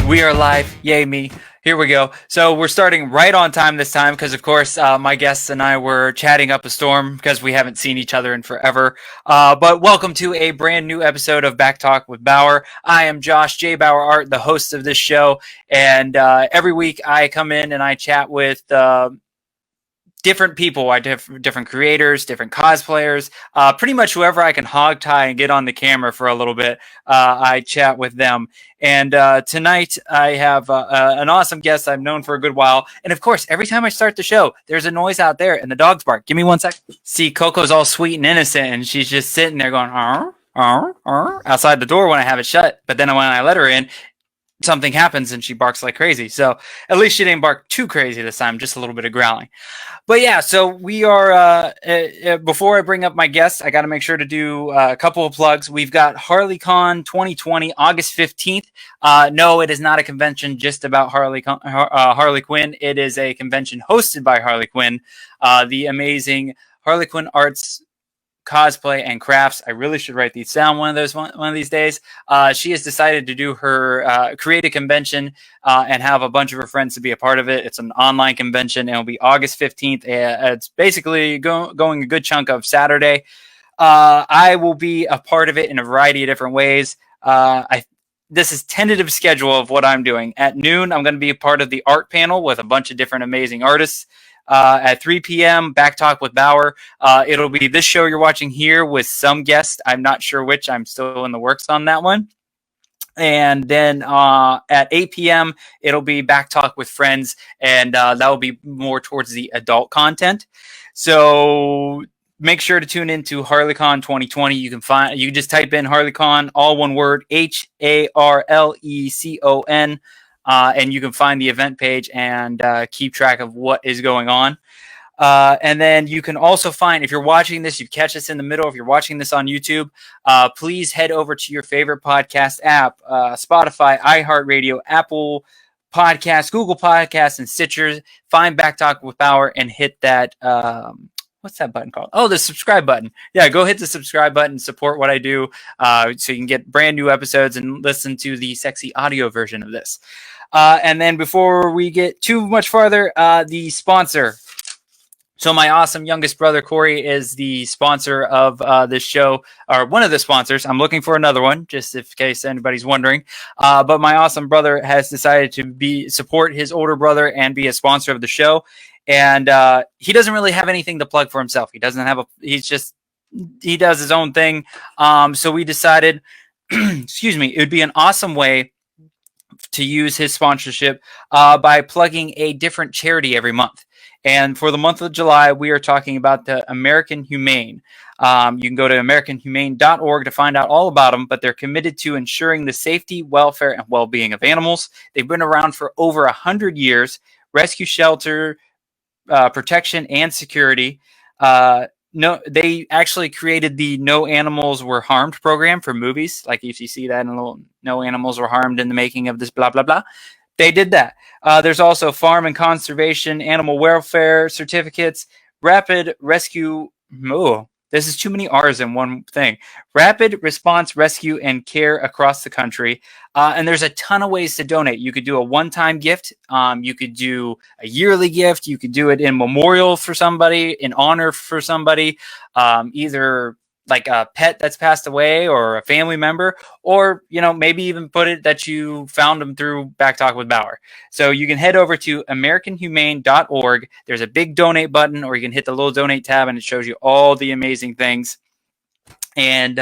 We are live. Yay me. Here we go. So we're starting right on time this time because, of course, my guests and I were chatting up a storm because we haven't seen each other in forever. But welcome to a brand new episode of Back Talk with Bauer. I am Josh, JBauerArt, the host of this show. And every week I come in and I chat with different people, different creators, different cosplayers, pretty much whoever I can hog tie and get on the camera for a little bit. I chat with them. And tonight I have an awesome guest I've known for a good while. And of course, every time I start the show, there's a noise out there and the dogs bark. Give me 1 sec. See, Coco's all sweet and innocent and she's just sitting there going, outside the door when I have it shut. But then when I let her in, something happens and she barks like crazy. So at least she didn't bark too crazy this time, just a little bit of growling. But yeah, so we are, before I bring up my guests, I got to make sure to do a couple of plugs. We've got Harleycon 2020, August 15th. No, it is not a convention just about Harley Quinn. It is a convention hosted by Harley Quinn, the amazing Harley Quinn Arts cosplay and crafts. I really should write these down one of these days. She has decided to do her create a convention and have a bunch of her friends to be a part of it. It's an online convention and it'll be August 15th. It's basically going a good chunk of Saturday. I will be a part of it in a variety of different ways. This is tentative schedule of what I'm doing. At noon, I'm going to be a part of the art panel with a bunch of different amazing artists. At 3 p.m., Back Talk with Bauer. It'll be this show you're watching here with some guest. I'm not sure which. I'm still in the works on that one. And then at 8 p.m., it'll be Back Talk with Friends, and that will be more towards the adult content. So make sure to tune into Harleycon 2020. You can just type in Harleycon, all one word, HARLECON. And you can find the event page and keep track of what is going on. And then you can also find, if you're watching this, you catch us in the middle. If you're watching this on YouTube, please head over to your favorite podcast app, Spotify, iHeartRadio, Apple Podcasts, Google Podcasts, and Stitcher. Find Back Talk with Bauer and hit that. What's that button called? Oh, the subscribe button. Yeah, go hit the subscribe button, support what I do, so you can get brand new episodes and listen to the sexy audio version of this. And then before we get too much farther, the sponsor. So my awesome youngest brother, Corey, is the sponsor of this show, or one of the sponsors. I'm looking for another one, just in case anybody's wondering. But my awesome brother has decided to support his older brother and be a sponsor of the show. And he doesn't really have anything to plug for himself. He doesn't have he does his own thing. So we decided, excuse me, it would be an awesome way to use his sponsorship by plugging a different charity every month. And for the month of July, we are talking about the American Humane. You can go to AmericanHumane.org to find out all about them, but they're committed to ensuring the safety, welfare, and well-being of animals. They've been around for over 100 years. Rescue shelter, protection, and security. No, they actually created the No Animals Were Harmed program for movies. Like if you see that in No Animals Were Harmed in the making of this blah, blah, blah. They did that. There's also farm and conservation, animal welfare certificates, rapid rescue. Oh, this is too many R's in one thing. Rapid response rescue and care across the country. And there's a ton of ways to donate. You could do a one-time gift. You could do a yearly gift. You could do it in memorial for somebody, in honor for somebody, either like a pet that's passed away or a family member, or, you know, maybe even put it that you found them through Back Talk with Bauer. So you can head over to AmericanHumane.org. There's a big donate button, or you can hit the little donate tab and it shows you all the amazing things. And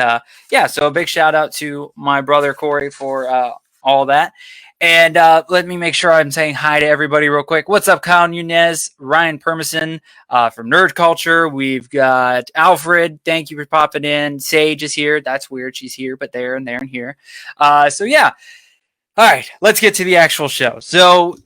yeah, so a big shout out to my brother Corey for all that. And let me make sure I'm saying hi to everybody real quick. What's up, Kyle Nunez, Ryan Permison from Nerd Culture. We've got Alfred. Thank you for popping in. Sage is here. That's weird. She's here, but there and there and here. So yeah. All right, let's get to the actual show. So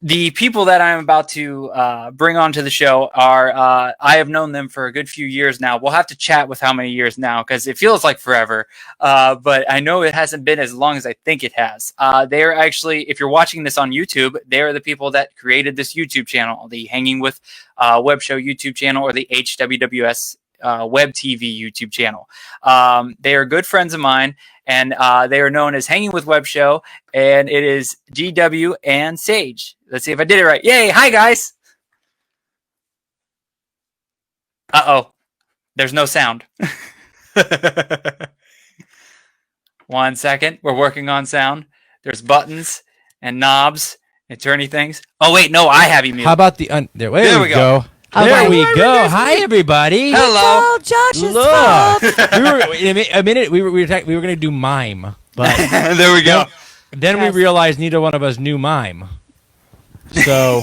the people that I'm about to bring onto the show are, I have known them for a good few years now. We'll have to chat with how many years now, because it feels like forever. But I know it hasn't been as long as I think it has. They're actually, if you're watching this on YouTube, they're the people that created this YouTube channel, the Hangin With Web Show YouTube channel, or the HWWS Web TV YouTube channel. They are good friends of mine, and they are known as Hanging With Web Show, and it is GW and Sage. Let's see if I did it right. Yay! Hi, guys! Uh-oh. There's no sound. 1 second. We're working on sound. There's buttons and knobs and turny things. Oh, wait. No, I have you muted. How about the... there we go. There we go. Hi, everybody. Hello. Josh's Look. A minute, we were going to do mime. But there we go. Then we realized neither one of us knew mime. So...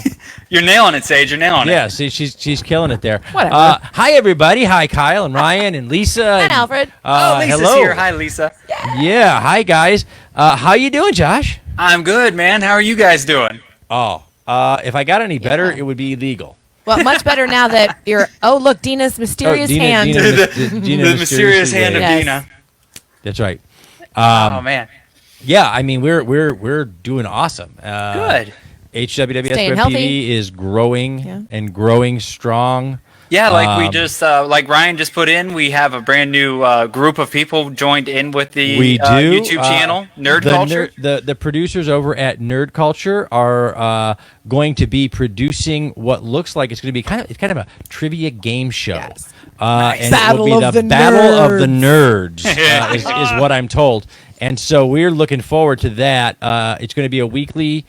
You're nailing it, Sage. You're nailing it. Yeah, see, she's killing it there. Whatever. Hi, everybody. Hi, Kyle and Ryan and Lisa. And Alfred. Lisa's hello. here. Hi, Lisa. Yeah, hi, guys. How you doing, Josh? I'm good, man. How are you guys doing? Oh, if I got any better, it would be illegal. Well, much better now that you're... Oh, look, Dina's mysterious hand. The mysterious hand of Dina. That's right. Oh, man. Yeah, I mean, we're doing awesome. Good. HWWS Staying WebTV healthy. is growing and growing strong. Yeah, like we just, like Ryan just put in, we have a brand new group of people joined in with the YouTube channel, Nerd Culture. The producers over at Nerd Culture are going to be producing what looks like it's going to be kind of a trivia game show. Yes. And it will be the Battle of the Nerds, is what I'm told. And so we're looking forward to that. It's going to be a weekly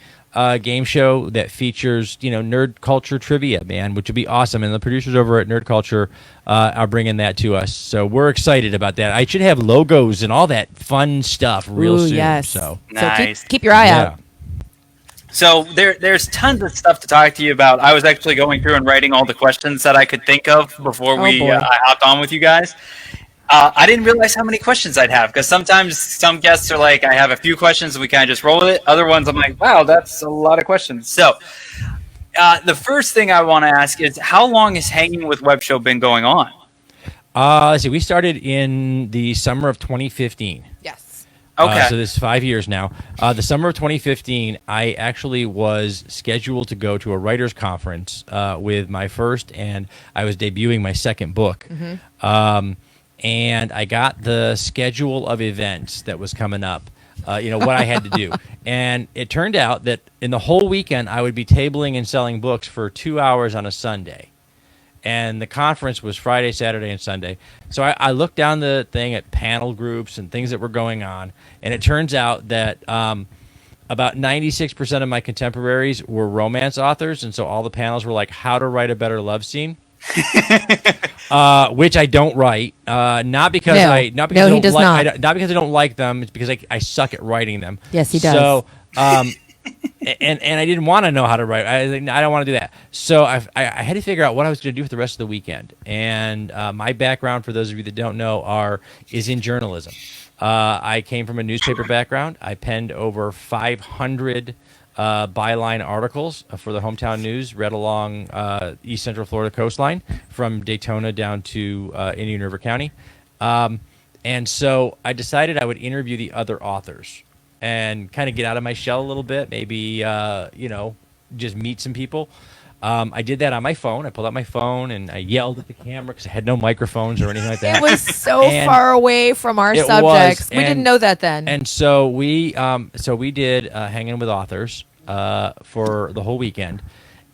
game show that features, nerd culture trivia, man, which would be awesome. And the producers over at Nerd Culture are bringing that to us, so we're excited about that. I should have logos and all that fun stuff real soon. Yes. So nice. So keep your eye out. So there's tons of stuff to talk to you about. I was actually going through and writing all the questions that I could think of before I hopped on with you guys. I didn't realize how many questions I'd have, because sometimes some guests are like, I have a few questions and we kind of just roll with it. Other ones I'm like, wow, that's a lot of questions. So the first thing I want to ask is, how long has Hanging With Web Show been going on? Let's see. We started in the summer of 2015. Yes. Okay. So this is 5 years now. The summer of 2015, I actually was scheduled to go to a writers' conference with my first, and I was debuting my second book. Mm-hmm. And I got the schedule of events that was coming up, what I had to do. And it turned out that in the whole weekend, I would be tabling and selling books for 2 hours on a Sunday. And the conference was Friday, Saturday, and Sunday. So I looked down the thing at panel groups and things that were going on. And it turns out that about 96% of my contemporaries were romance authors. And so all the panels were like, how to write a better love scene. Which I don't write, not because I don't like them. It's because I suck at writing them. Yes, he does. So, and I didn't want to know how to write. I was like, I don't want to do that. So I had to figure out what I was going to do for the rest of the weekend. And my background, for those of you that don't know, is in journalism. I came from a newspaper background. I penned over 500 byline articles for the Hometown News, read along East Central Florida coastline from Daytona down to Indian River County. And so I decided I would interview the other authors and kind of get out of my shell a little bit, maybe, just meet some people. I did that on my phone. I pulled out my phone and I yelled at the camera because I had no microphones or anything like that. It was so far away from our subjects. We didn't know that then. And so we did Hanging With Authors for the whole weekend.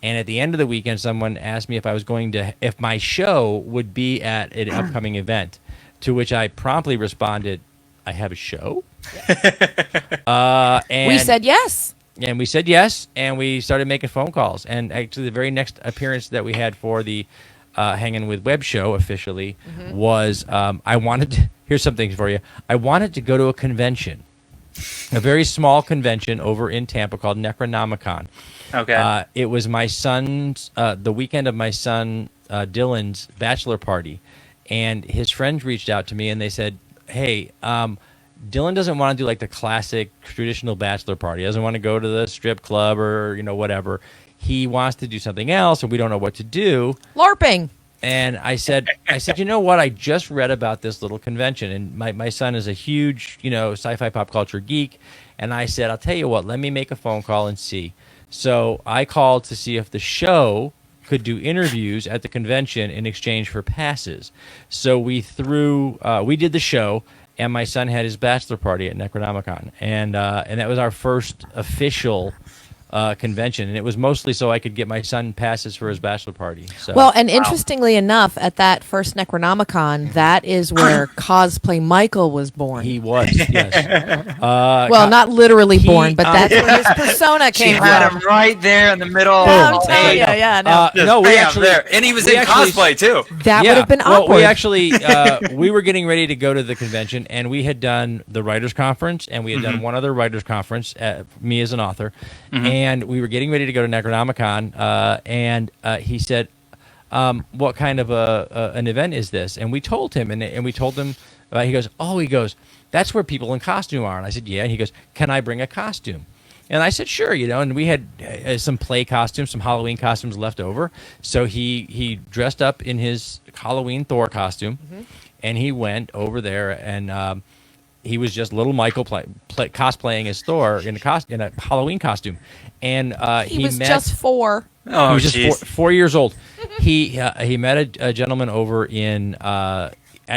And at the end of the weekend, someone asked me if my show would be at an upcoming event, to which I promptly responded, I have a show? And we said yes. And we said yes, and we started making phone calls. And actually, the very next appearance that we had for the Hangin' With Web Show officially was here's something for you. I wanted to go to a convention, a very small convention over in Tampa called Necronomicon. Okay. It was my son's, the weekend of my son Dylan's bachelor party. And his friends reached out to me, and they said, hey, Dylan doesn't want to do like the classic traditional bachelor party. He doesn't want to go to the strip club or, whatever. He wants to do something else, and we don't know what to do. LARPing. And I said, you know what? I just read about this little convention, and my son is a huge, sci-fi pop culture geek. And I said, I'll tell you what, let me make a phone call and see. So I called to see if the show could do interviews at the convention in exchange for passes. So we did the show, and my son had his bachelor party at Necronomicon, and that was our first official convention, and it was mostly so I could get my son passes for his bachelor party. So. Well, and interestingly enough, at that first Necronomicon, that is where Cosplay Michael was born. He was, yes. Well, not literally born, but that's where his persona She came had from. him right there in the middle. I'm telling you, yeah, no. No, we actually there, and he was in cosplay too. That would have been awkward. Well, we actually we were getting ready to go to the convention, and we had done the writers' conference, and we had done one other writers' conference, me as an author, and we were getting ready to go to Necronomicon, and he said, "What kind of an event is this?" And we told him, and we told him. He goes, "That's where people in costume are." And I said, "Yeah." And he goes, "Can I bring a costume?" And I said, "Sure." And we had some play costumes, some Halloween costumes left over. So he dressed up in his Halloween Thor costume, and he went over there, and he was just little Michael cosplaying as Thor in a Halloween costume. And he was just 4. Oh, he was just 4 years old. He met a gentleman over at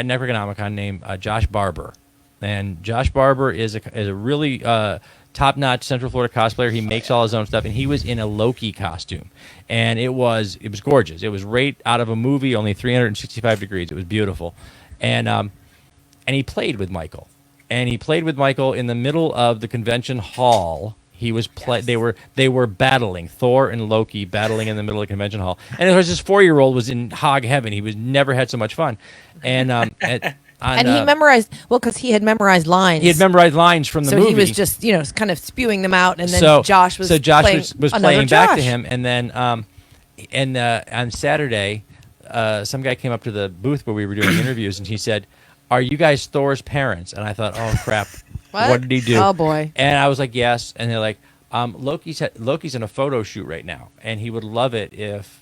Necronomicon named Josh Barber, and Josh Barber is a really top-notch Central Florida cosplayer. He makes all his own stuff, and he was in a Loki costume, and it was gorgeous. It was right out of a movie, only 365 degrees. It was beautiful, and he played with Michael, in the middle of the convention hall. He was They were battling, Thor and Loki battling in the middle of the convention hall, and it was this 4-year-old was in hog heaven. He was never had so much fun, and he memorized because he had memorized lines. He had memorized lines from the movie. So he was just kind of spewing them out, and then Josh was playing back to him, and then on Saturday, some guy came up to the booth where we were doing interviews, and he said, "Are you guys Thor's parents?" And I thought, "Oh crap." What did he do? Oh boy! And I was like, "Yes." And they're like, "Loki's in a photo shoot right now, and he would love it if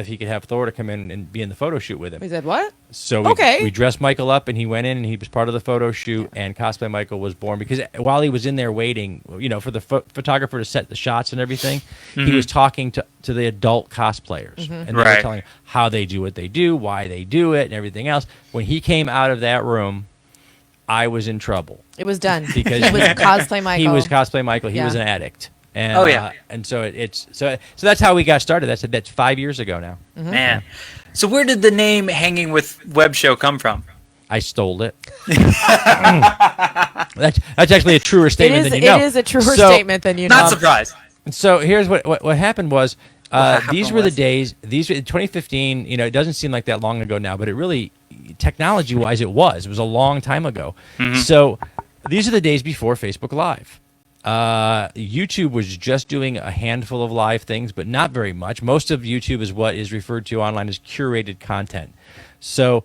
he could have Thor to come in and be in the photo shoot with him." He said, "What?" So we dressed Michael up, and he went in, and he was part of the photo shoot, and Cosplay Michael was born because while he was in there waiting, for the photographer to set the shots and everything, he was talking to the adult cosplayers, and they were telling him how they do what they do, why they do it, and everything else. When he came out of that room, I was in trouble. It was done because he was Cosplay Michael. He was Cosplay Michael. He was an addict. And, and so so that's how we got started. That's 5 years ago now. Man, so where did the name Hanging With Web Show come from? I stole it. That's actually a truer statement than you know. It is a truer statement than you know. Not surprised. So here's what happened was these were the days. These 2015. It doesn't seem like that long ago now, but it really, technology-wise, it was a long time ago. So these are the days before Facebook Live. YouTube was just doing a handful of live things, but not very much. Most of YouTube is what is referred to online as curated content. So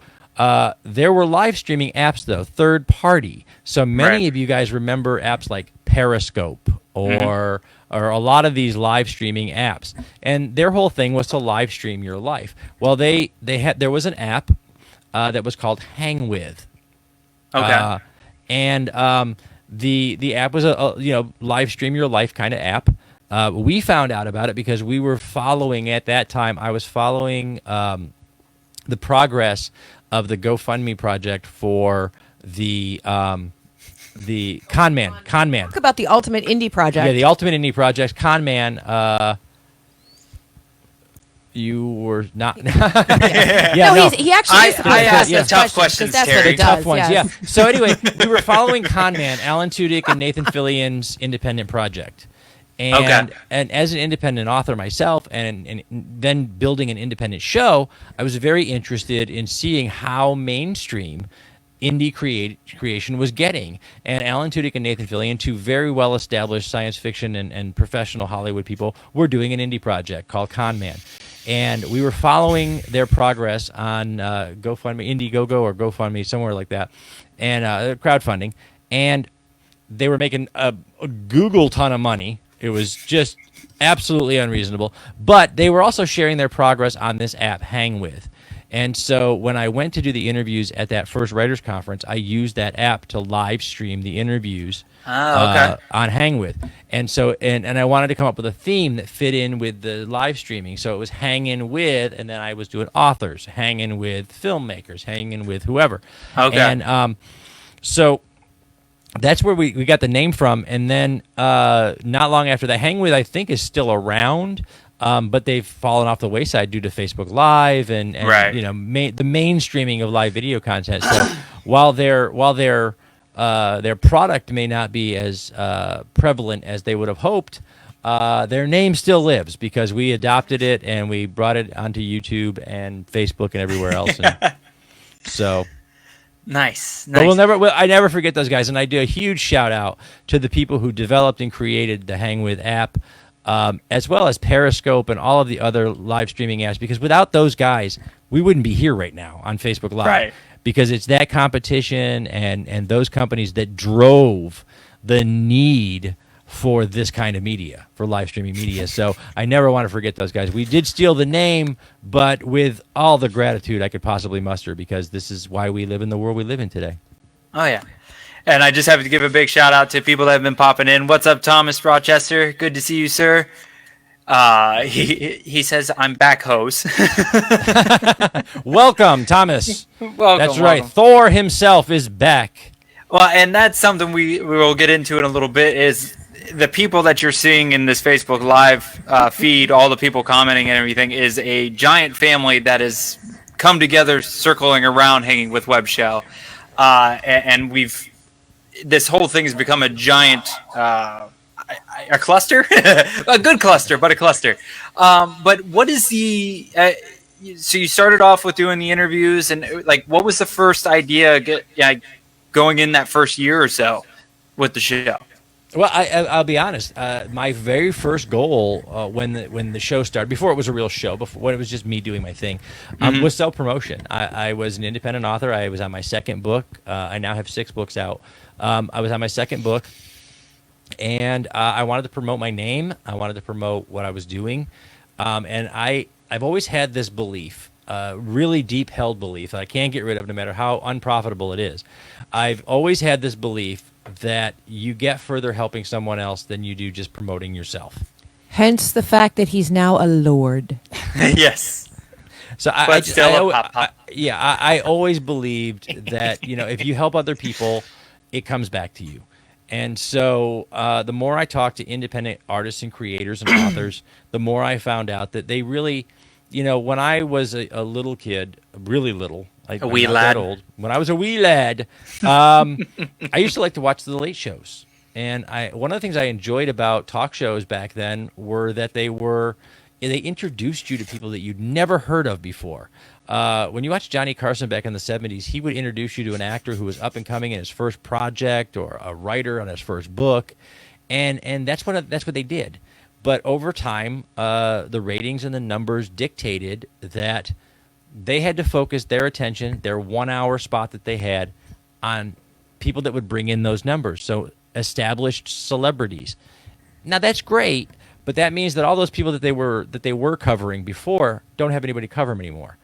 there were live streaming apps, though, third party. So many of you guys remember apps like Periscope or a lot of these live streaming apps. And their whole thing was to live stream your life. Well, there was an app that was called Hang With. Okay. The app was a live stream your life kind of app. We found out about it because we were following at that time. I was following the progress of the GoFundMe project for the Con Man. Talk about the Ultimate Indie Project. Yeah, the Ultimate Indie Project. Con Man. You were not. He actually. I asked the tough questions, that's Terry. what it does. Tough ones, yeah. So anyway, we were following Con Man, Alan Tudyk and Nathan Fillion's independent project. And as an independent author myself, and then building an independent show, I was very interested in seeing how mainstream indie creation was getting. And Alan Tudyk and Nathan Fillion, two very well-established science fiction and professional Hollywood people, were doing an indie project called Con Man. And we were following their progress on GoFundMe, Indiegogo or GoFundMe, somewhere like that, and crowdfunding. And they were making a Google ton of money. It was just absolutely unreasonable. But they were also sharing their progress on this app, Hang With. And so when I went to do the interviews at that first writers conference, I used that app to live stream the interviews on Hang With. And so and I wanted to come up with a theme that fit in with the live streaming. So it was Hangin' With, and then I was doing authors, hanging with filmmakers, hanging with whoever. Okay. And so that's where we got the name from. And then not long after that, Hang With, I think, is still around. But they've fallen off the wayside due to Facebook Live and Right. you know the mainstreaming of live video content. So while their product may not be as prevalent as they would have hoped, their name still lives because we adopted it and we brought it onto YouTube and Facebook and everywhere else. And so. Nice. But I never forget those guys, and I do a huge shout out to the people who developed and created the Hang With app. As well as Periscope and all of the other live streaming apps, because without those guys, we wouldn't be here right now on Facebook Live. Right. Because it's that competition and those companies that drove the need for this kind of media, for live streaming media. So I never want to forget those guys. We did steal the name, but with all the gratitude I could possibly muster, because this is why we live in the world we live in today. Oh, yeah. And I just have to give a big shout out to people that have been popping in. What's up, Thomas Rochester? Good to see you, sir. He says, I'm back, host. Welcome, Thomas. Welcome. That's right. Thor himself is back. Well, and that's something we will get into in a little bit, is the people that you're seeing in this Facebook Live feed, all the people commenting and everything, is a giant family that has come together circling around Hanging With Web Show. And this whole thing has become a giant, a cluster, a good cluster, but a cluster. But what is so you started off with doing the interviews, and like, what was the first idea going in that first year or so with the show? Well, I'll be honest. My very first goal when the show started, before it was a real show, when it was just me doing my thing, was self-promotion. I was an independent author. I was on my second book. I now have 6 books out. I was on my second book, and I wanted to promote my name. I wanted to promote what I was doing. And I've always had this belief, really deep-held belief that I can't get rid of no matter how unprofitable it is. I've always had this belief that you get further helping someone else than you do just promoting yourself. Hence the fact that he's now a lord. Yes. So I always believed that, if you help other people, it comes back to you. And so the more I talked to independent artists and creators and authors, the more I found out that they really, when I was a little kid, really little, a wee lad. Old. When I was a wee lad, I used to like to watch the late shows. And one of the things I enjoyed about talk shows back then were that they introduced you to people that you'd never heard of before. When you watch Johnny Carson back in the 70s, he would introduce you to an actor who was up and coming in his first project, or a writer on his first book. And that's what they did. But over time, the ratings and the numbers dictated that they had to focus their attention, their 1-hour spot that they had, on people that would bring in those numbers. So established celebrities. Now that's great, but that means that all those people that they were covering before don't have anybody to cover them anymore.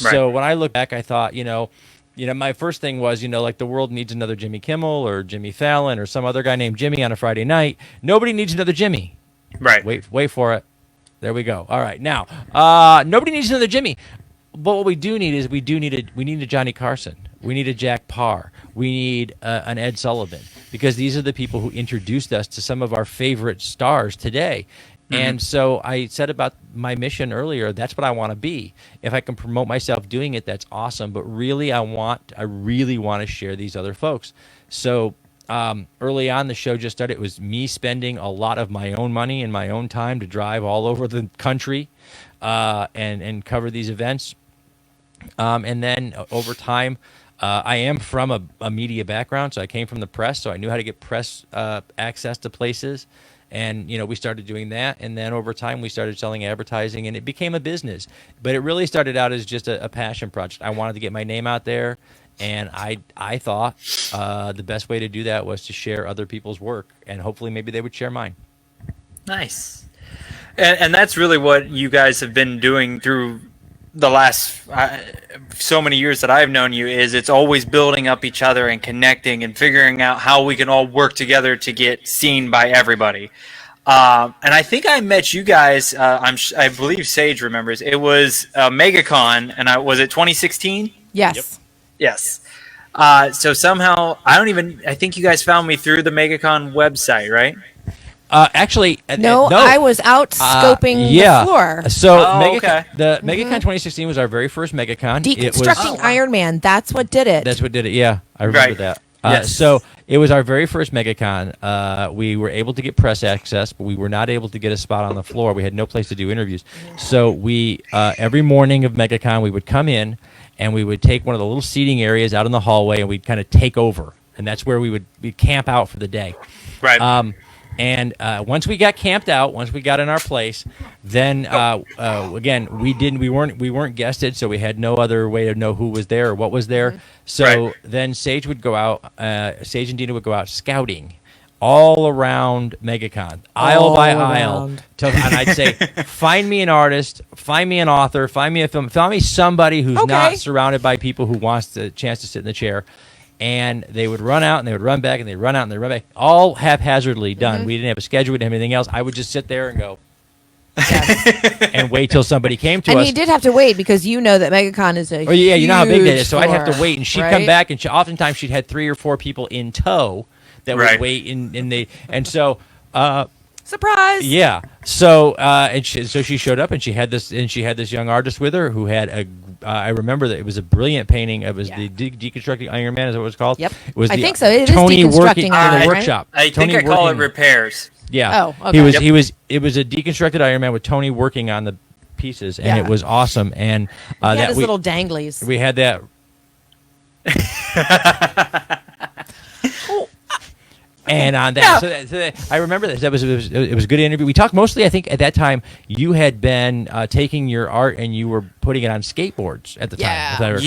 Right. So when I look back, I thought, my first thing was, like the world needs another Jimmy Kimmel or Jimmy Fallon or some other guy named Jimmy on a Friday night. Nobody needs another Jimmy. Right. Wait for it. There we go. All right. Now, nobody needs another Jimmy. But what we do need is we need a Johnny Carson. We need a Jack Parr. We need an Ed Sullivan, because these are the people who introduced us to some of our favorite stars today. Mm-hmm. And so I said about my mission earlier, that's what I want to be. If I can promote myself doing it, that's awesome. But really, I really want to share these other folks. So early on, the show just started. It was me spending a lot of my own money and my own time to drive all over the country and cover these events. And then over time, I am from a media background, so I came from the press, so I knew how to get press access to places. And, we started doing that. And then over time, we started selling advertising, and it became a business. But it really started out as just a passion project. I wanted to get my name out there, and I thought the best way to do that was to share other people's work, and hopefully maybe they would share mine. Nice. And that's really what you guys have been doing through the last so many years that I've known you is it's always building up each other and connecting and figuring out how we can all work together to get seen by everybody. And I think I met you guys. I believe Sage remembers. It was MegaCon, and was it 2016? Yes. Yep. Yes. So somehow I think you guys found me through the MegaCon website, right? Actually, No, I was out scoping yeah. the floor. So okay. the MegaCon 2016 was our very first MegaCon. Deconstructing Iron Man. That's what did it. That's what did it. Yeah, I remember that. Yes. So it was our very first MegaCon. We were able to get press access, but we were not able to get a spot on the floor. We had no place to do interviews. So we every morning of MegaCon, we would come in and we would take one of the little seating areas out in the hallway, and we'd kind of take over, and that's where we'd camp out for the day. Right. And once we got camped out, once we got in our place, then again we weren't guested, so we had no other way to know who was there or what was there. So then Sage would go out. Sage and Dina would go out scouting all around MegaCon, aisle by aisle, and I'd say, find me an artist, find me an author, find me a film, find me somebody who's not surrounded by people who wants the chance to sit in the chair. And they would run out, and they would run back, and they'd run out, and they'd run back, all haphazardly done. We didn't have a schedule, we didn't have anything else. I would just sit there and go, and wait till somebody came to us. And you did have to wait because you know that MegaCon is a you know how big that is. So floor, I'd have to wait, and she'd come back, and oftentimes she'd had 3 or 4 people in tow that would wait and so surprise. Yeah. So so she showed up, and she had this young artist with her who had I remember that it was a brilliant painting. It was the Deconstructing Iron Man, is that what it was called? Yep. It was I think so. It is Tony Deconstructing working Iron in Man, the right? workshop. I think I call it repairs. Yeah. Oh, okay. It was a deconstructed Iron Man with Tony working on the pieces, and it was awesome. And he had his little danglies. We had that. And on that, so I remember this. It was a good interview. We talked mostly, I think, at that time you had been taking your art and you were putting it on skateboards at the time, if I recall.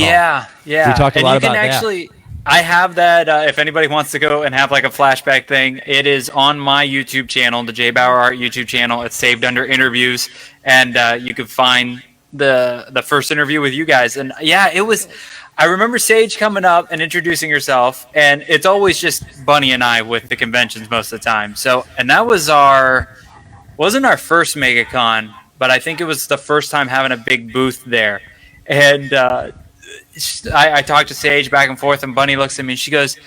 Yeah. We talked a lot about that. I have that. If anybody wants to go and have like a flashback thing, it is on my YouTube channel, the JBauerArt YouTube channel. It's saved under interviews, and you can find the first interview with you guys. And it was. I remember Sage coming up and introducing herself, and it's always just Bunny and I with the conventions most of the time. So, and that was wasn't our first MegaCon, but I think it was the first time having a big booth there. And I talked to Sage back and forth, and Bunny looks at me and she goes,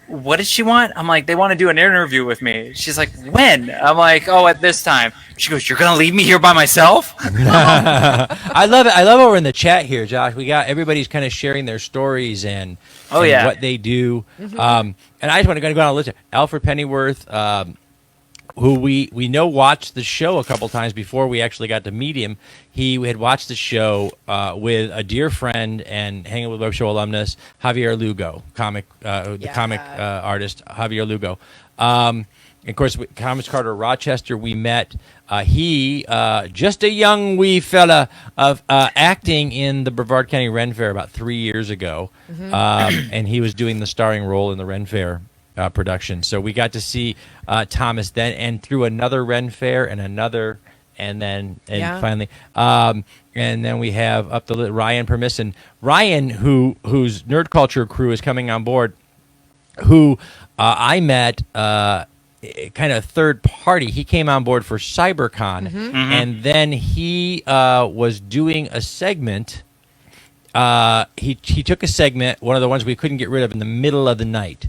"What does she want?" I'm like, "They want to do an interview with me." She's like, "When?" I'm like, "Oh, at this time." She goes, "You're gonna leave me here by myself?" I love it. I love over in the chat here, Josh. We got everybody's kind of sharing their stories and what they do. And I just want to go on a list. Alfred Pennyworth, who we know watched the show a couple times before we actually got to meet him. He had watched the show with a dear friend and Hangin With Web Show alumnus, Javier Lugo, comic artist Javier Lugo. Of course, Comics Carter Rochester, we met. He, just a young wee fella of acting in the Brevard County Ren Fair about 3 years ago. And he was doing the starring role in the Ren Fair production. So we got to see Thomas then, and through another Ren Fair and another, and finally. And then we have up the Ryan Permisson. Ryan, whose Nerd Culture crew is coming on board, who I met kind of third party. He came on board for CyberCon, and then he was doing a segment. He took a segment, one of the ones we couldn't get rid of, in the middle of the night.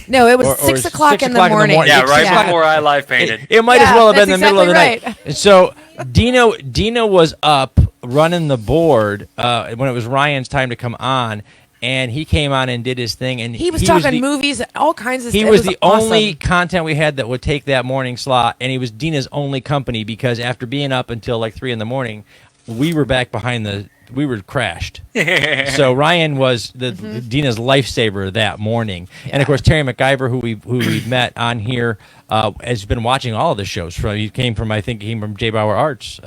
No, it was 6 o'clock in the morning. Yeah, right before I live painted. It might as well have been the middle of the right. night. And so Dina was up running the board when it was Ryan's time to come on. And he came on and did his thing, and he was talking movies, all kinds of stuff. He was the only content we had that would take that morning slot, and he was Dina's only company because after being up until like 3 a.m, we were back behind we were crashed. So Ryan was Dina's lifesaver that morning, and of course Terry McIver, who we've met on here, has been watching all of the shows. He came from JBauerArt's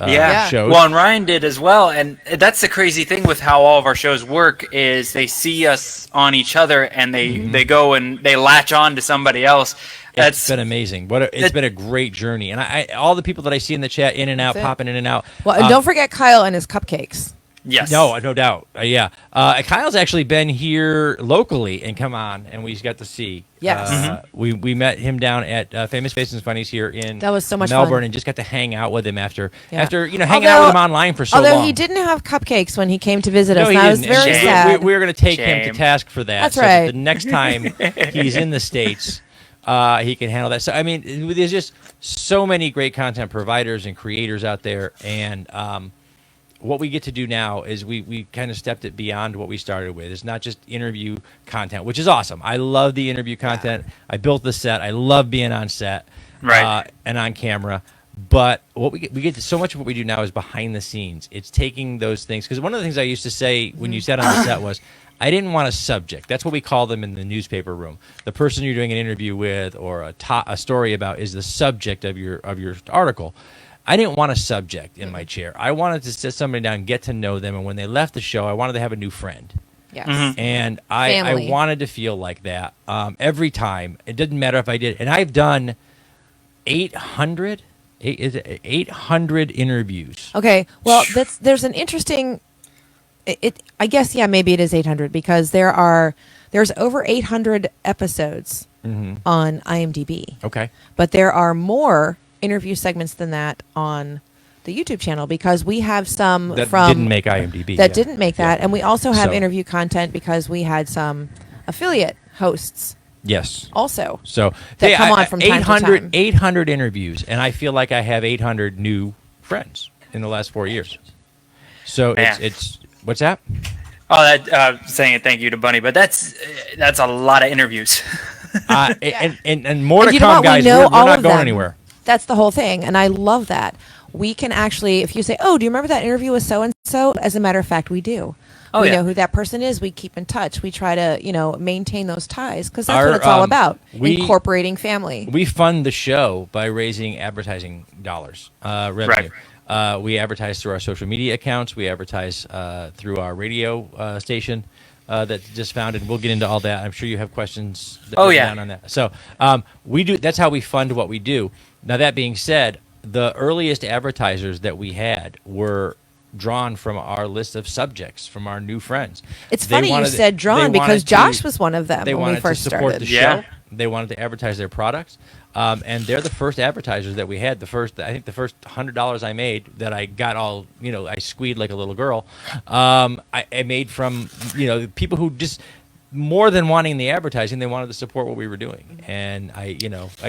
shows. Well, and Ryan did as well, and that's the crazy thing with how all of our shows work is they see us on each other, and they go and they latch on to somebody else. It's been amazing. It's been a great journey, and all the people that I see in the chat, in and out, popping in and out. Well, and don't forget Kyle and his cupcakes. Yes. No doubt. Yeah. Kyle's actually been here locally and come on, and we got to see. Yes. We met him down at Famous Faces and Funnies here in That was so much Melbourne fun. and just got to hang out with him after Yeah. hanging out with him online for so long. Although he didn't have cupcakes when he came to visit us, No, he and I was didn't. very Shame. sad. We were going to take him Shame. to task for that. That's so that right. the next time he's in the States, he can handle that. So, I mean, there's just so many great content providers and creators out there. And what we get to do now is we kind of stepped it beyond what we started with. It's not just interview content, which is awesome. I love the interview content. I built the set. I love being on set and on camera. But what we get to, so much of what we do now is behind the scenes. It's taking those things, because one of the things I used to say when you sat on the set was, I didn't want a subject. That's what we call them in the newspaper room. The person you're doing an interview with or a story about is the subject of your article. I didn't want a subject in my chair. I wanted to sit somebody down and get to know them, and when they left the show, I wanted to have a new friend. Yes. And I wanted to feel like that every time. It didn't matter if I did. And I've done 800 interviews. Okay. Well, there's an interesting. I guess maybe it is 800 because there's over 800 episodes on IMDb. Okay. But there are more interview segments than that on the YouTube channel because we have some That from didn't make IMDb. that didn't make that, and we also have So- interview content because we had some affiliate hosts Yes. also. So That come on from time to 800, time. 800 interviews, and I feel like I have 800 new friends in the last 4 years. So Man. it's what's that? Oh, that saying thank you to Bunny, but that's a lot of interviews. And more And to you know come, what? guys. We know We're all not of going them. anywhere. That's the whole thing, and I love that. We can actually, if you say, "Oh, do you remember that interview with so and so?" As a matter of fact, we do. Oh, we yeah. know who that person is. We keep in touch. We try to, maintain those ties because that's Our, what it's all about. we- Incorporating family. We fund the show by raising advertising dollars, revenue. We advertise through our social media accounts. We advertise through our radio station that just founded. We'll get into all that. I'm sure you have questions down on that. So we do. That's how we fund what we do. Now, that being said, the earliest advertisers that we had were drawn from our list of subjects, from our new friends. It's funny you said drawn because Josh was one of them They when wanted we first to support started. the show. They wanted to advertise their products, and they're the first advertisers that we had. I think the first $100 I made that I got all, I squeed like a little girl. I made from people who just, more than wanting the advertising, they wanted to support what we were doing, and I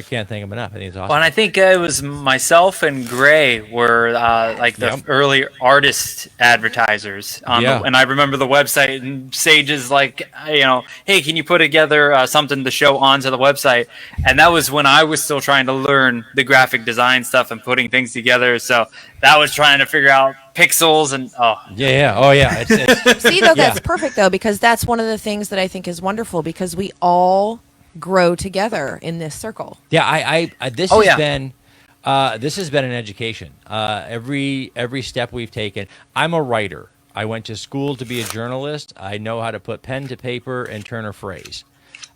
can't thank them enough. I think it's awesome. Well, and I think it was myself and Gray were like the early artist advertisers. And I remember the website and Sage's like, hey, can you put together something to show onto the website? And that was when I was still trying to learn the graphic design stuff and putting things together. So that was trying to figure out pixels and It's See, though, that's perfect, though, because that's one of the things that I think is wonderful because we all grow together in this circle. Yeah, this has been an education. Every step we've taken. I'm a writer. I went to school to be a journalist. I know how to put pen to paper and turn a phrase.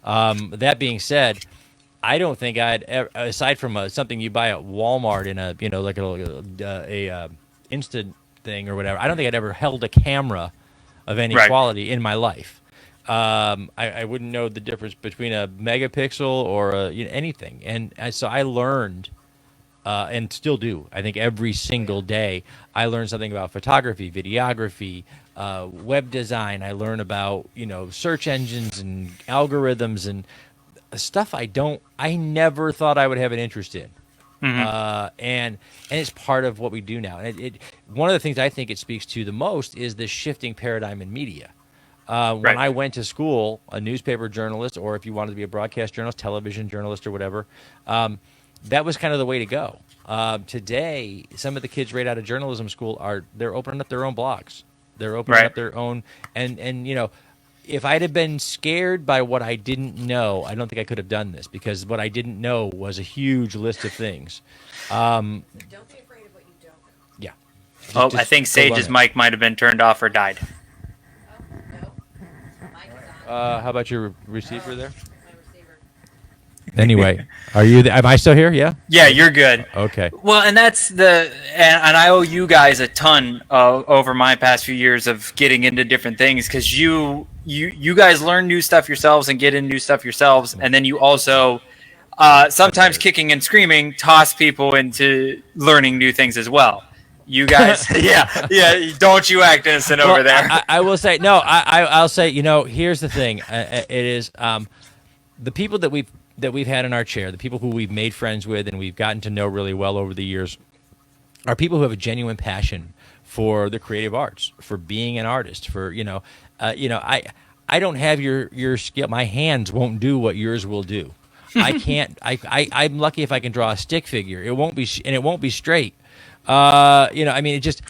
That being said, I don't think I'd aside from something you buy at Walmart in a like a instant thing or whatever. I don't think I'd ever held a camera of any quality in my life. I wouldn't know the difference between a megapixel or anything. And so I learned, and still do, I think every single day, I learn something about photography, videography, web design. I learn about, search engines and algorithms and stuff I never thought I would have an interest in. And it's part of what we do now. And one of the things I think it speaks to the most is the shifting paradigm in media. When I went to school, a newspaper journalist, or if you wanted to be a broadcast journalist, television journalist or whatever, that was kind of the way to go. Today, some of the kids right out of journalism school they're opening up their own blogs. They're opening up their own, and if I'd have been scared by what I didn't know, I don't think I could have done this because what I didn't know was a huge list of things. Don't be afraid of what you don't know. Yeah. I think Sage's mic might have been turned off or died. How about your receiver there? Anyway, am I still here? Yeah. Yeah, you're good. Okay. Well, and that's and I owe you guys a ton over my past few years of getting into different things, because you guys learn new stuff yourselves and get into new stuff yourselves, and then you also sometimes kicking and screaming toss people into learning new things as well. You guys, yeah. Don't you act innocent over there? I will say no. I'll say, here's the thing. It is the people that we've had in our chair, the people who we've made friends with and we've gotten to know really well over the years, are people who have a genuine passion for the creative arts, for being an artist, for I don't have your skill. My hands won't do what yours will do. I can't. I'm lucky if I can draw a stick figure. It won't be straight. It just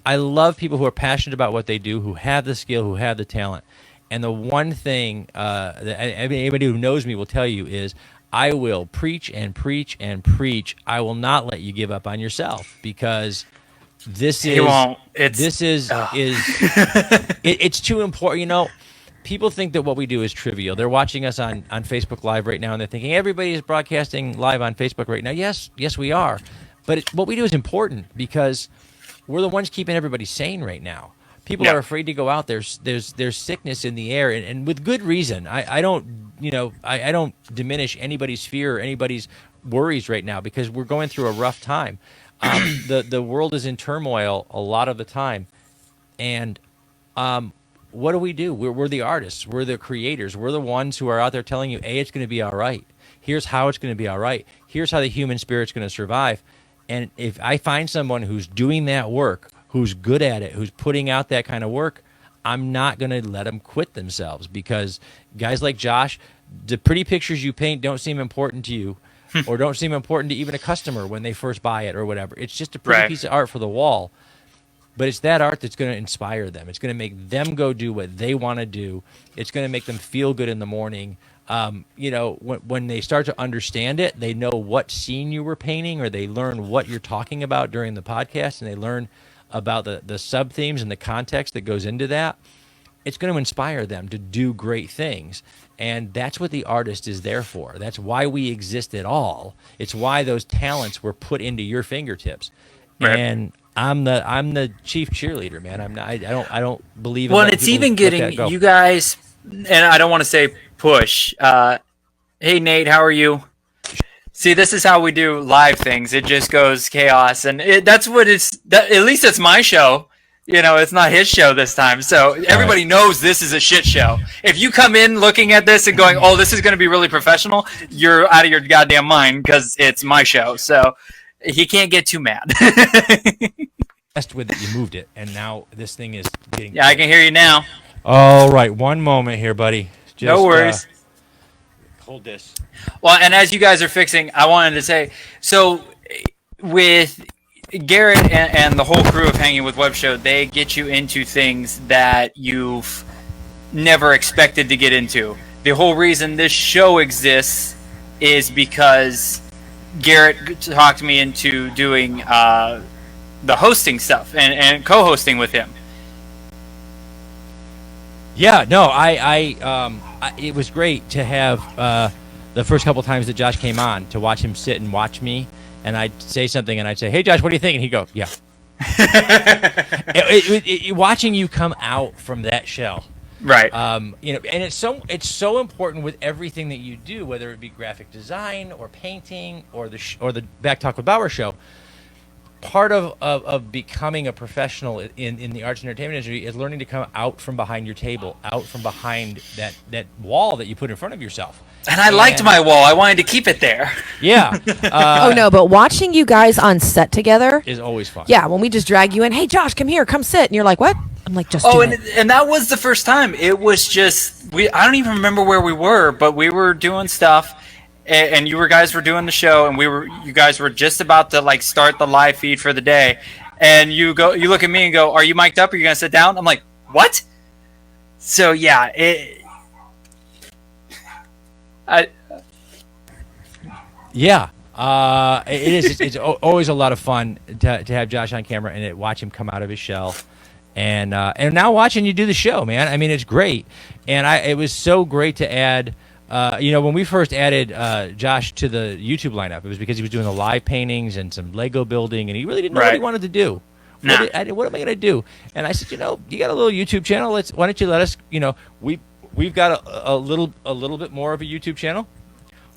I love people who are passionate about what they do, who have the skill, who have the talent. And the one thing that anybody who knows me will tell you is, I will preach and preach and preach. I will not let you give up on yourself, because it's too important. People think that what we do is trivial. They're watching us on Facebook Live right now, and they're thinking everybody is broadcasting live on Facebook right now. Yes, we are. But what we do is important, because we're the ones keeping everybody sane right now. People are afraid to go out. There's sickness in the air, and with good reason. I don't diminish anybody's fear or anybody's worries right now, because we're going through a rough time. The world is in turmoil a lot of the time, and what do? We're the artists. We're the creators. We're the ones who are out there telling you, it's going to be all right. Here's how it's going to be all right. Here's how the human spirit's going to survive. And if I find someone who's doing that work, who's good at it, who's putting out that kind of work, I'm not going to let them quit themselves, because guys like Josh, the pretty pictures you paint don't seem important to you or don't seem important to even a customer when they first buy it or whatever. It's just a pretty piece of art for the wall. But it's that art that's going to inspire them. It's going to make them go do what they want to do. It's going to make them feel good in the morning. When they start to understand it, they know what scene you were painting, or they learn what you're talking about during the podcast, and they learn about the sub-themes and the context that goes into that. It's going to inspire them to do great things. And that's what the artist is there for. That's why we exist at all. It's why those talents were put into your fingertips. Right. And I'm the chief cheerleader, man. I don't believe in. Well, it's even getting you guys, and I don't want to say push. Hey Nate, how are you? See, this is how we do live things. It just goes chaos, and that's what it's. At least it's my show. It's not his show this time. So everybody knows this is a shit show. If you come in looking at this and going, "Oh, this is going to be really professional," you're out of your goddamn mind, because it's my show. So he can't get too mad. With it, you moved it, and now this thing is getting. Yeah, I can hear you now. All right, one moment here, buddy. Just, no worries. Hold this. Well, and as you guys are fixing, I wanted to say, so with Garrett and the whole crew of Hangin With Web Show, they get you into things that you've never expected to get into. The whole reason this show exists is because Garrett talked me into doing the hosting stuff and co-hosting with him. Yeah, no, it was great to have the first couple times that Josh came on, to watch him sit and watch me, and I'd say something, and I'd say, "Hey, Josh, what do you think?" And he'd go, "Yeah." Watching you come out from that shell, right? And it's so important with everything that you do, whether it be graphic design or painting or the Back Talk with Bauer show. Part of becoming a professional in the arts and entertainment industry is learning to come out from behind your table, out from behind that wall that you put in front of yourself. And I liked my wall. I wanted to keep it there. Yeah. Oh, no, but watching you guys on set together is always fun. Yeah, when we just drag you in, "Hey, Josh, come here, come sit." And you're like, "What?" I'm like, "Just do it." And that was the first time. It was just, I don't even remember where we were, but we were doing stuff. And you guys were doing the show, and you guys were just about to start the live feed for the day, and you look at me and go, "Are you mic'd up? Are you gonna sit down?" I'm like, "What?" So yeah, it is. It's always a lot of fun to have Josh on camera and watch him come out of his shell, and now watching you do the show, man. I mean, it's great, and it was so great to add When we first added Josh to the YouTube lineup, it was because he was doing the live paintings and some Lego building, and he really didn't know what he wanted to do. Nah. What am I going to do? And I said, you got a little YouTube channel. Why don't you let us? We've got a little bit more of a YouTube channel.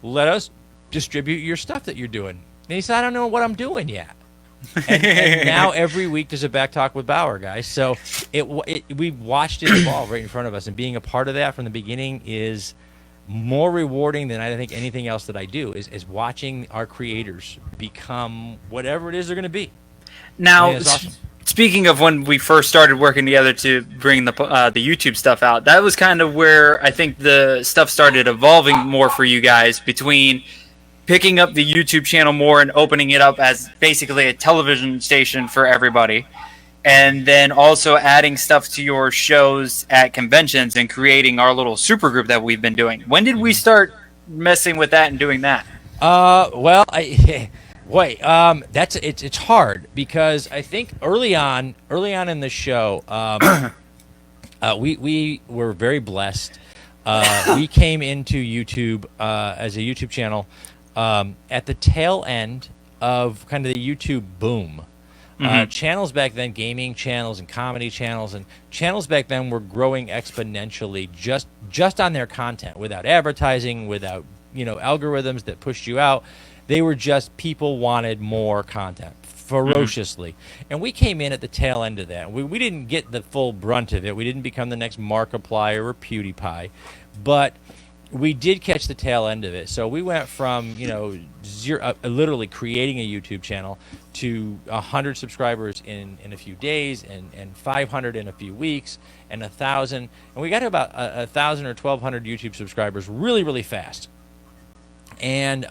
Let us distribute your stuff that you're doing. And he said, I don't know what I'm doing yet. and now every week there's a Back Talk with Bauer, guys. So we've watched it evolve right in front of us, and being a part of that from the beginning is more rewarding than I think anything else that I do. Is watching our creators become whatever it is they're going to be. Now, awesome. Speaking of when we first started working together to bring the YouTube stuff out, that was kind of where I think the stuff started evolving more for you guys, between picking up the YouTube channel more and opening it up as basically a television station for everybody, and then also adding stuff to your shows at conventions and creating our little super group that we've been doing. When did we start messing with that and doing that? It's hard because I think early on in the show, we were very blessed. We came into YouTube as a YouTube channel at the tail end of kind of the YouTube boom. Channels back then, gaming channels and comedy channels, and channels back then were growing exponentially just on their content, without advertising, without algorithms that pushed you out. They were just, people wanted more content ferociously. And we came in at the tail end of that. We didn't get the full brunt of it. We didn't become the next Markiplier or PewDiePie, but we did catch the tail end of it. So we went from, zero, literally creating a YouTube channel, to 100 subscribers in a few days, and 500 in a few weeks, and 1,000. And we got to about 1,000 or 1,200 YouTube subscribers really, really fast. And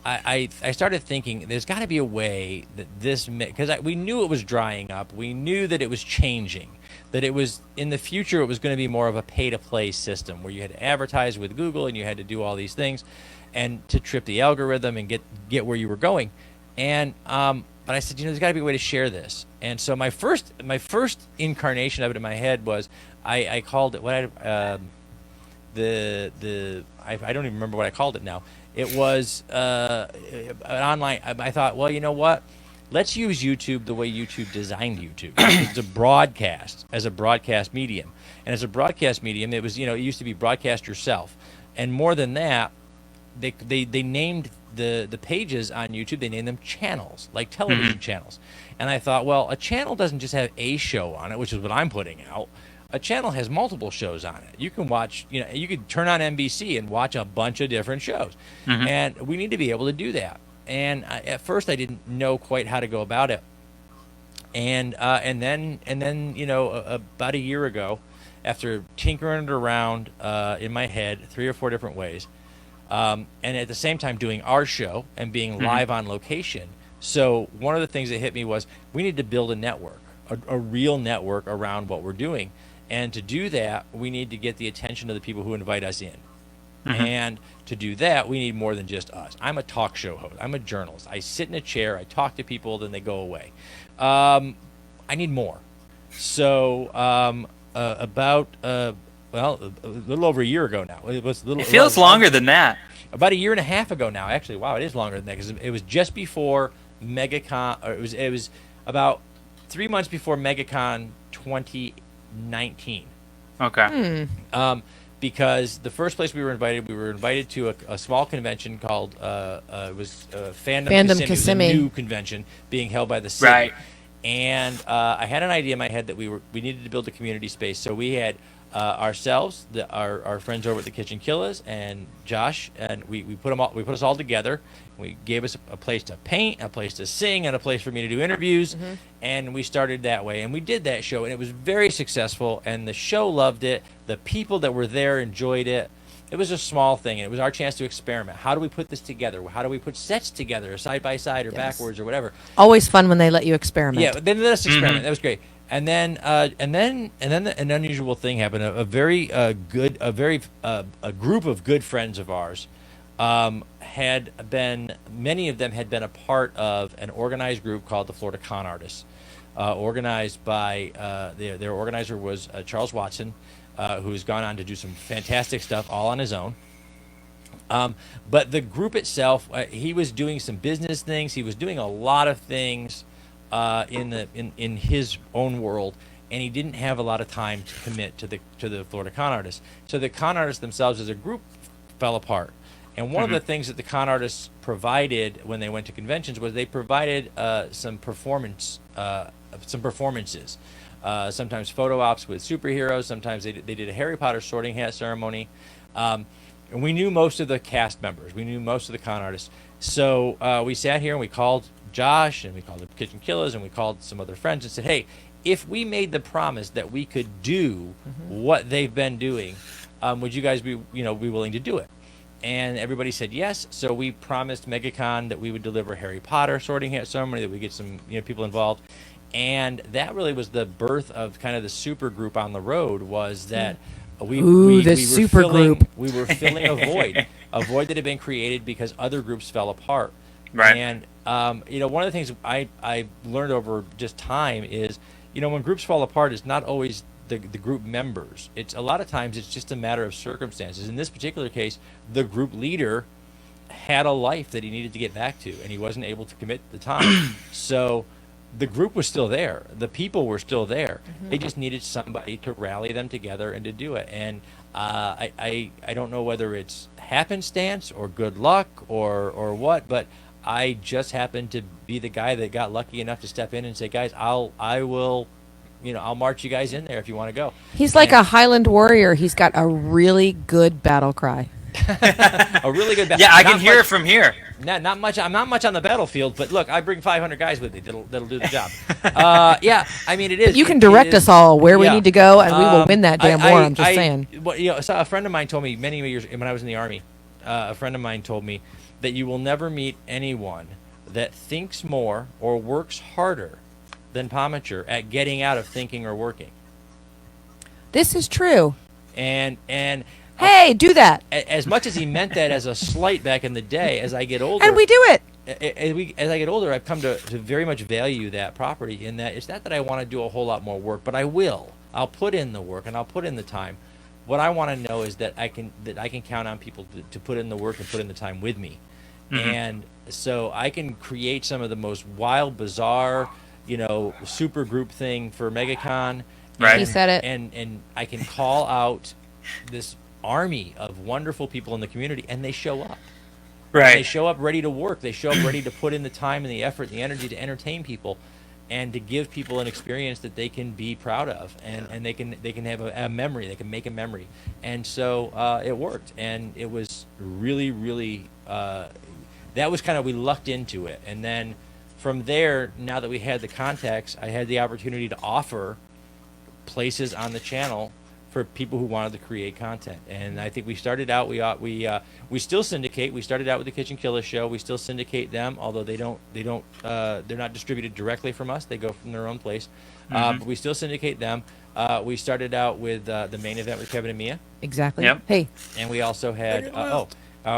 I started thinking there's got to be a way that because we knew it was drying up. We knew that it was changing, that it was in the future it was going to be more of a pay-to-play system where you had to advertise with Google and you had to do all these things and to trip the algorithm and get where you were going. And but I said, there's got to be a way to share this. And so my first incarnation of it in my head was I called it I don't even remember what I called it now. It was an online. I thought, well, you know what? Let's use YouTube the way YouTube designed YouTube. It's a broadcast, as a broadcast medium, and as a broadcast medium, it was it used to be broadcast yourself, and more than that, they named the pages on YouTube. They named them channels, like television channels, and I thought, well, a channel doesn't just have a show on it, which is what I'm putting out. A channel has multiple shows on it. You can watch, you could turn on NBC and watch a bunch of different shows. And we need to be able to do that. And at first I didn't know quite how to go about it. And then about a year ago, after tinkering it around in my head 3 or 4 different ways, and at the same time doing our show and being live on location. So one of the things that hit me was we need to build a network, a real network around what we're doing. And to do that, we need to get the attention of the people who invite us in. And to do that, we need more than just us. I'm a talk show host. I'm a journalist. I sit in a chair. I talk to people. Then they go away. I need more. So about a little over a year ago now. It feels longer than that. About a year and a half ago now. Actually, wow, it is longer than that because it was just before MegaCon. Or it was about 3 months before MegaCon 2019. Okay. Because the first place we were invited to a small convention called it was Fandom Kissimmee. It was a new convention being held by the city. Right. And I had an idea in my head that we needed to build a community space. So we had ourselves, our friends over at the Kitchen Killers, and Josh, and we put us all together. We gave us a place to paint, a place to sing, and a place for me to do interviews, and we started that way. And we did that show, and it was very successful, and the show loved it. The people that were there enjoyed it. It was a small thing, and it was our chance to experiment. How do we put this together? How do we put sets together, side by side or backwards or whatever? Always fun when they let you experiment. Yeah, then let us experiment. That was great. And then an unusual thing happened. A group of good friends of ours many of them had been a part of an organized group called the Florida Con Artists, organized by their organizer was Charles Watson. who's gone on to do some fantastic stuff all on his own. But the group itself, he was doing some business things. He was doing a lot of things in his own world, and he didn't have a lot of time to commit to the Florida con artists. So the con artists themselves as a group fell apart. And one of the things that the con artists provided when they went to conventions was they provided some performances. Sometimes photo ops with superheroes. Sometimes they did a Harry Potter sorting hat ceremony. And we knew most of the cast members. We knew most of the con artists. So we sat here and we called Josh and we called the Kitchen Killers and we called some other friends and said, hey, if we made the promise that we could do what they've been doing, would you guys be willing to do it? And everybody said yes. So we promised MegaCon that we would deliver Harry Potter sorting hat ceremony, that we get some people involved. And that really was the birth of kind of the super group on the road, was that we were filling a void that had been created because other groups fell apart. Right. And one of the things I learned over just time is, when groups fall apart, it's not always the group members. It's a lot of times it's just a matter of circumstances. In this particular case, the group leader had a life that he needed to get back to, and he wasn't able to commit the time. So the group was still there. The people were still there. They just needed somebody to rally them together and to do it. And I don't know whether it's happenstance or good luck or what, but I just happened to be the guy that got lucky enough to step in and say, guys, I'll march you guys in there if you want to go. He's like a Highland warrior. He's got a really good battle cry. A really good battle. Yeah, I can hear it from here. Not much. I'm not much on the battlefield, but look, I bring 500 guys with me that'll do the job. Yeah, I mean it is. You can direct us all where we need to go, and we will win that damn war. I'm just saying. Well, so a friend of mine told me many years when I was in the Army. A friend of mine told me that you will never meet anyone that thinks more or works harder than Pomichter at getting out of thinking or working. This is true. And hey, do that. As much as he meant that as a slight back in the day, as I get older, and we do it. As I get older, I've come to very much value that property. In that it's not that I want to do a whole lot more work, but I will. I'll put in the work and I'll put in the time. What I want to know is that I can count on people to put in the work and put in the time with me, and so I can create some of the most wild, bizarre, super group thing for MegaCon. Right. He said it. And I can call out this army of wonderful people in the community, and they show up. Right. And they show up ready to work. They show up ready to put in the time and the effort and the energy to entertain people and to give people an experience that they can be proud of, and they can have a memory. They can make a memory. And so it worked, and it was really, really that was kind of, we lucked into it. And then from there, now that we had the contacts, I had the opportunity to offer places on the channel for people who wanted to create content. And I think we started out, we still syndicate. We started out with the Kitchen Killer Show. We still syndicate them, although they're not distributed directly from us. They go from their own place. But we still syndicate them. We started out with the Maine Event with Kevin and Mia. Exactly. Yep. Hey. And we also had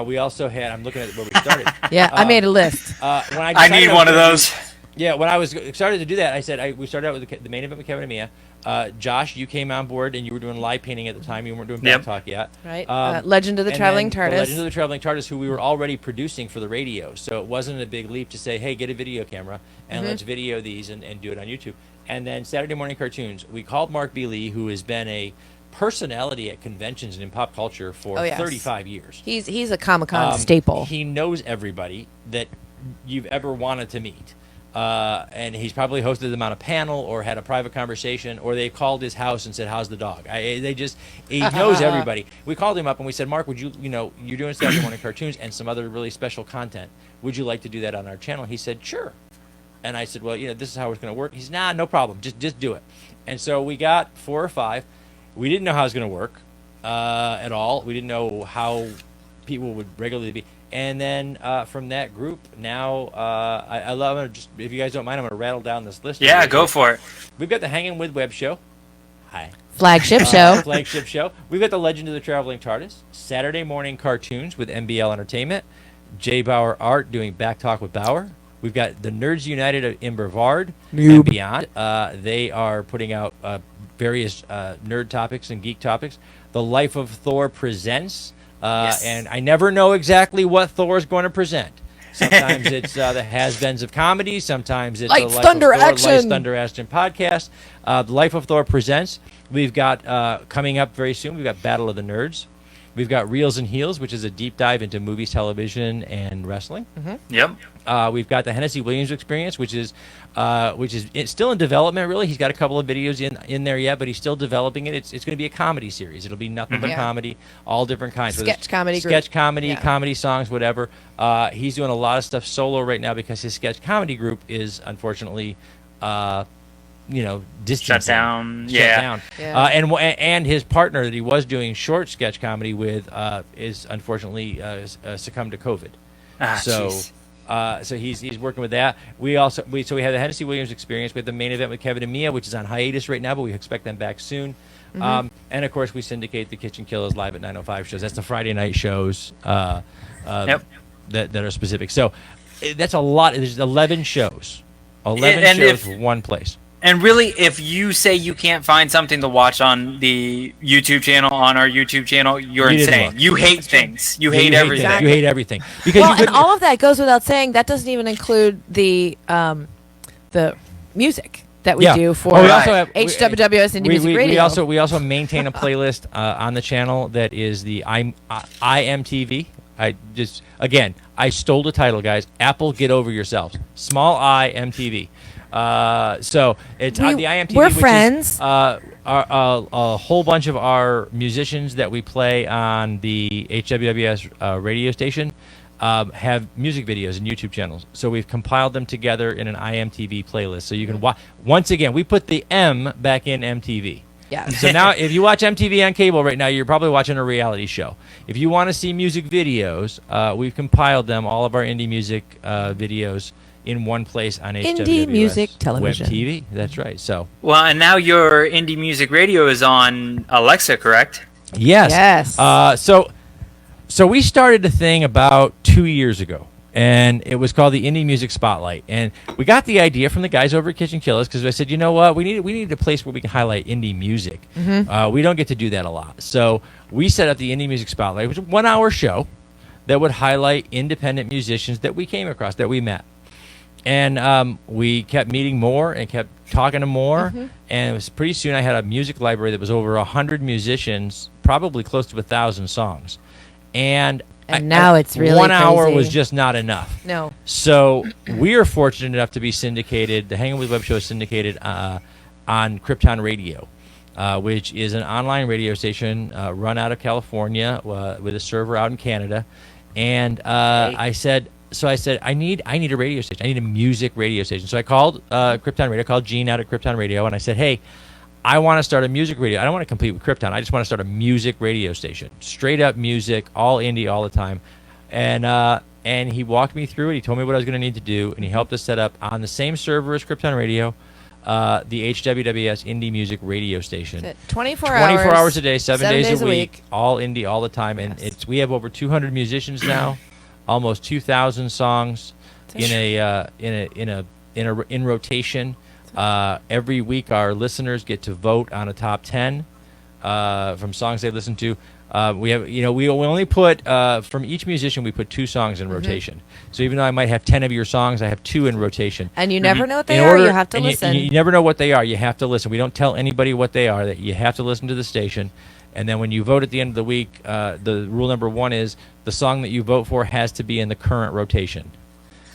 we also had, I'm looking at where we started. Yeah, I made a list. I need one of those. Yeah, when I was started to do that, I said we started out with the Main Event with Kevin and Mia. Josh, you came on board and you were doing live painting at the time. You weren't doing back talk yet. Right. Legend of the Traveling Tardis. Legend of the Traveling Tardis, who we were already producing for the radio. So it wasn't a big leap to say, hey, get a video camera and let's video these and do it on YouTube. And then Saturday morning cartoons, we called Mark B. Lee, who has been a personality at conventions and in pop culture for 35 years. He's a Comic-Con staple. He knows everybody that you've ever wanted to meet. And he's probably hosted them on a panel or had a private conversation, or they've called his house and said, how's the dog? He knows everybody. We called him up and we said, Mark, would you, you're doing Saturday morning cartoons and some other really special content. Would you like to do that on our channel? He said, sure. And I said, well, this is how it's going to work. He said, nah, no problem. Just do it. And so we got 4 or 5. We didn't know how it was going to work at all. We didn't know how people would regularly be. And then from that group, now I love it. Just, if you guys don't mind, I'm going to rattle down this list. Yeah, go for it. We've got the Hangin With Web Show. Hi. Flagship show. Flagship show. We've got the Legend of the Traveling Tardis. Saturday morning cartoons with MBL Entertainment. JBauerArt doing Back Talk with Bauer. We've got the Nerds United in Brevard and beyond. They are putting out various nerd topics and geek topics. The Life of Thor presents, and I never know exactly what Thor is going to present. Sometimes it's the has-beens of comedy. Sometimes it's Lights, the Life Thunder, of Thor, Action. Lights, Thunder, Action podcast. The Life of Thor presents. We've got coming up very soon. We've got Battle of the Nerds. We've got Reels and Heels, which is a deep dive into movies, television, and wrestling. Yep. We've got the Hennessy Williams Experience, which is it's still in development. Really, he's got a couple of videos in there yet, but he's still developing it. It's going to be a comedy series. It'll be nothing but comedy, all different kinds. Sketch comedy, comedy songs, whatever. He's doing a lot of stuff solo right now because his sketch comedy group is unfortunately. Shut down. Yeah. And his partner that he was doing short sketch comedy with is unfortunately succumbed to COVID. So he's working with that. We have the Hennessy Williams Experience with the Maine Event with Kevin and Mia, which is on hiatus right now, but we expect them back soon. And of course, we syndicate the Kitchen Killers live at 9:05 shows. That's the Friday night shows that are specific. So that's a lot. There's 11 shows. 11 shows for one place. And really, if you say you can't find something to watch on the YouTube channel, on our YouTube channel, you're insane. You hate things. You hate everything. You hate everything. Because and all of that goes without saying. That doesn't even include the music that we do for HWWS Indie Music Radio. We also maintain a playlist on the channel that is the IMTV. I stole the title, guys. Apple, get over yourselves. Small I MTV. So it's the IMTV. We're friends. A whole bunch of our musicians that we play on the HWWS radio station have music videos and YouTube channels. So we've compiled them together in an IMTV playlist. So you can watch. Once again, we put the M back in MTV. Yeah. So now, if you watch MTV on cable right now, you're probably watching a reality show. If you want to see music videos, we've compiled them, all of our indie music videos, in one place on Indie HWWS Music Television. WebTV. That's right. So. Well, and now your indie music radio is on Alexa, correct? Yes. So we started a thing about 2 years ago, and it was called the Indie Music Spotlight. And we got the idea from the guys over at Kitchen Killers because I said, you know what, we need a place where we can highlight indie music. We don't get to do that a lot. So we set up the Indie Music Spotlight, which was a 1 hour show that would highlight independent musicians that we came across, that we met. And we kept meeting more and kept talking to more. And it was pretty soon I had a music library that was over 100 musicians, probably close to 1,000 songs. And now it's really 1 hour crazy. was just not enough. No. So we are fortunate enough to be syndicated. The Hangin With Web Show is syndicated on Krypton Radio, which is an online radio station run out of California with a server out in Canada. And I said, I need a radio station. I need a music radio station. So I called Krypton Radio, called Gene out at Krypton Radio, and I said, hey, I want to start a music radio. I don't want to compete with Krypton. I just want to start a music radio station. Straight up music, all indie all the time. And he walked me through it. He told me what I was going to need to do, and he helped us set up on the same server as Krypton Radio, the HWWS Indie Music Radio Station. 24 hours a day, 7 days a week, all indie all the time. And we have over 200 musicians now. Almost 2,000 songs in rotation. Every week, our listeners get to vote on a top 10 from songs they listen to. We only put from each musician we put 2 songs in rotation. So even though I might have 10 of your songs, I have 2 in rotation. And you never know what they are. You have to listen. You never know what they are. You have to listen. We don't tell anybody what they are. That you have to listen to the station. And then when you vote at the end of the week, the rule number 1 is the song that you vote for has to be in the current rotation.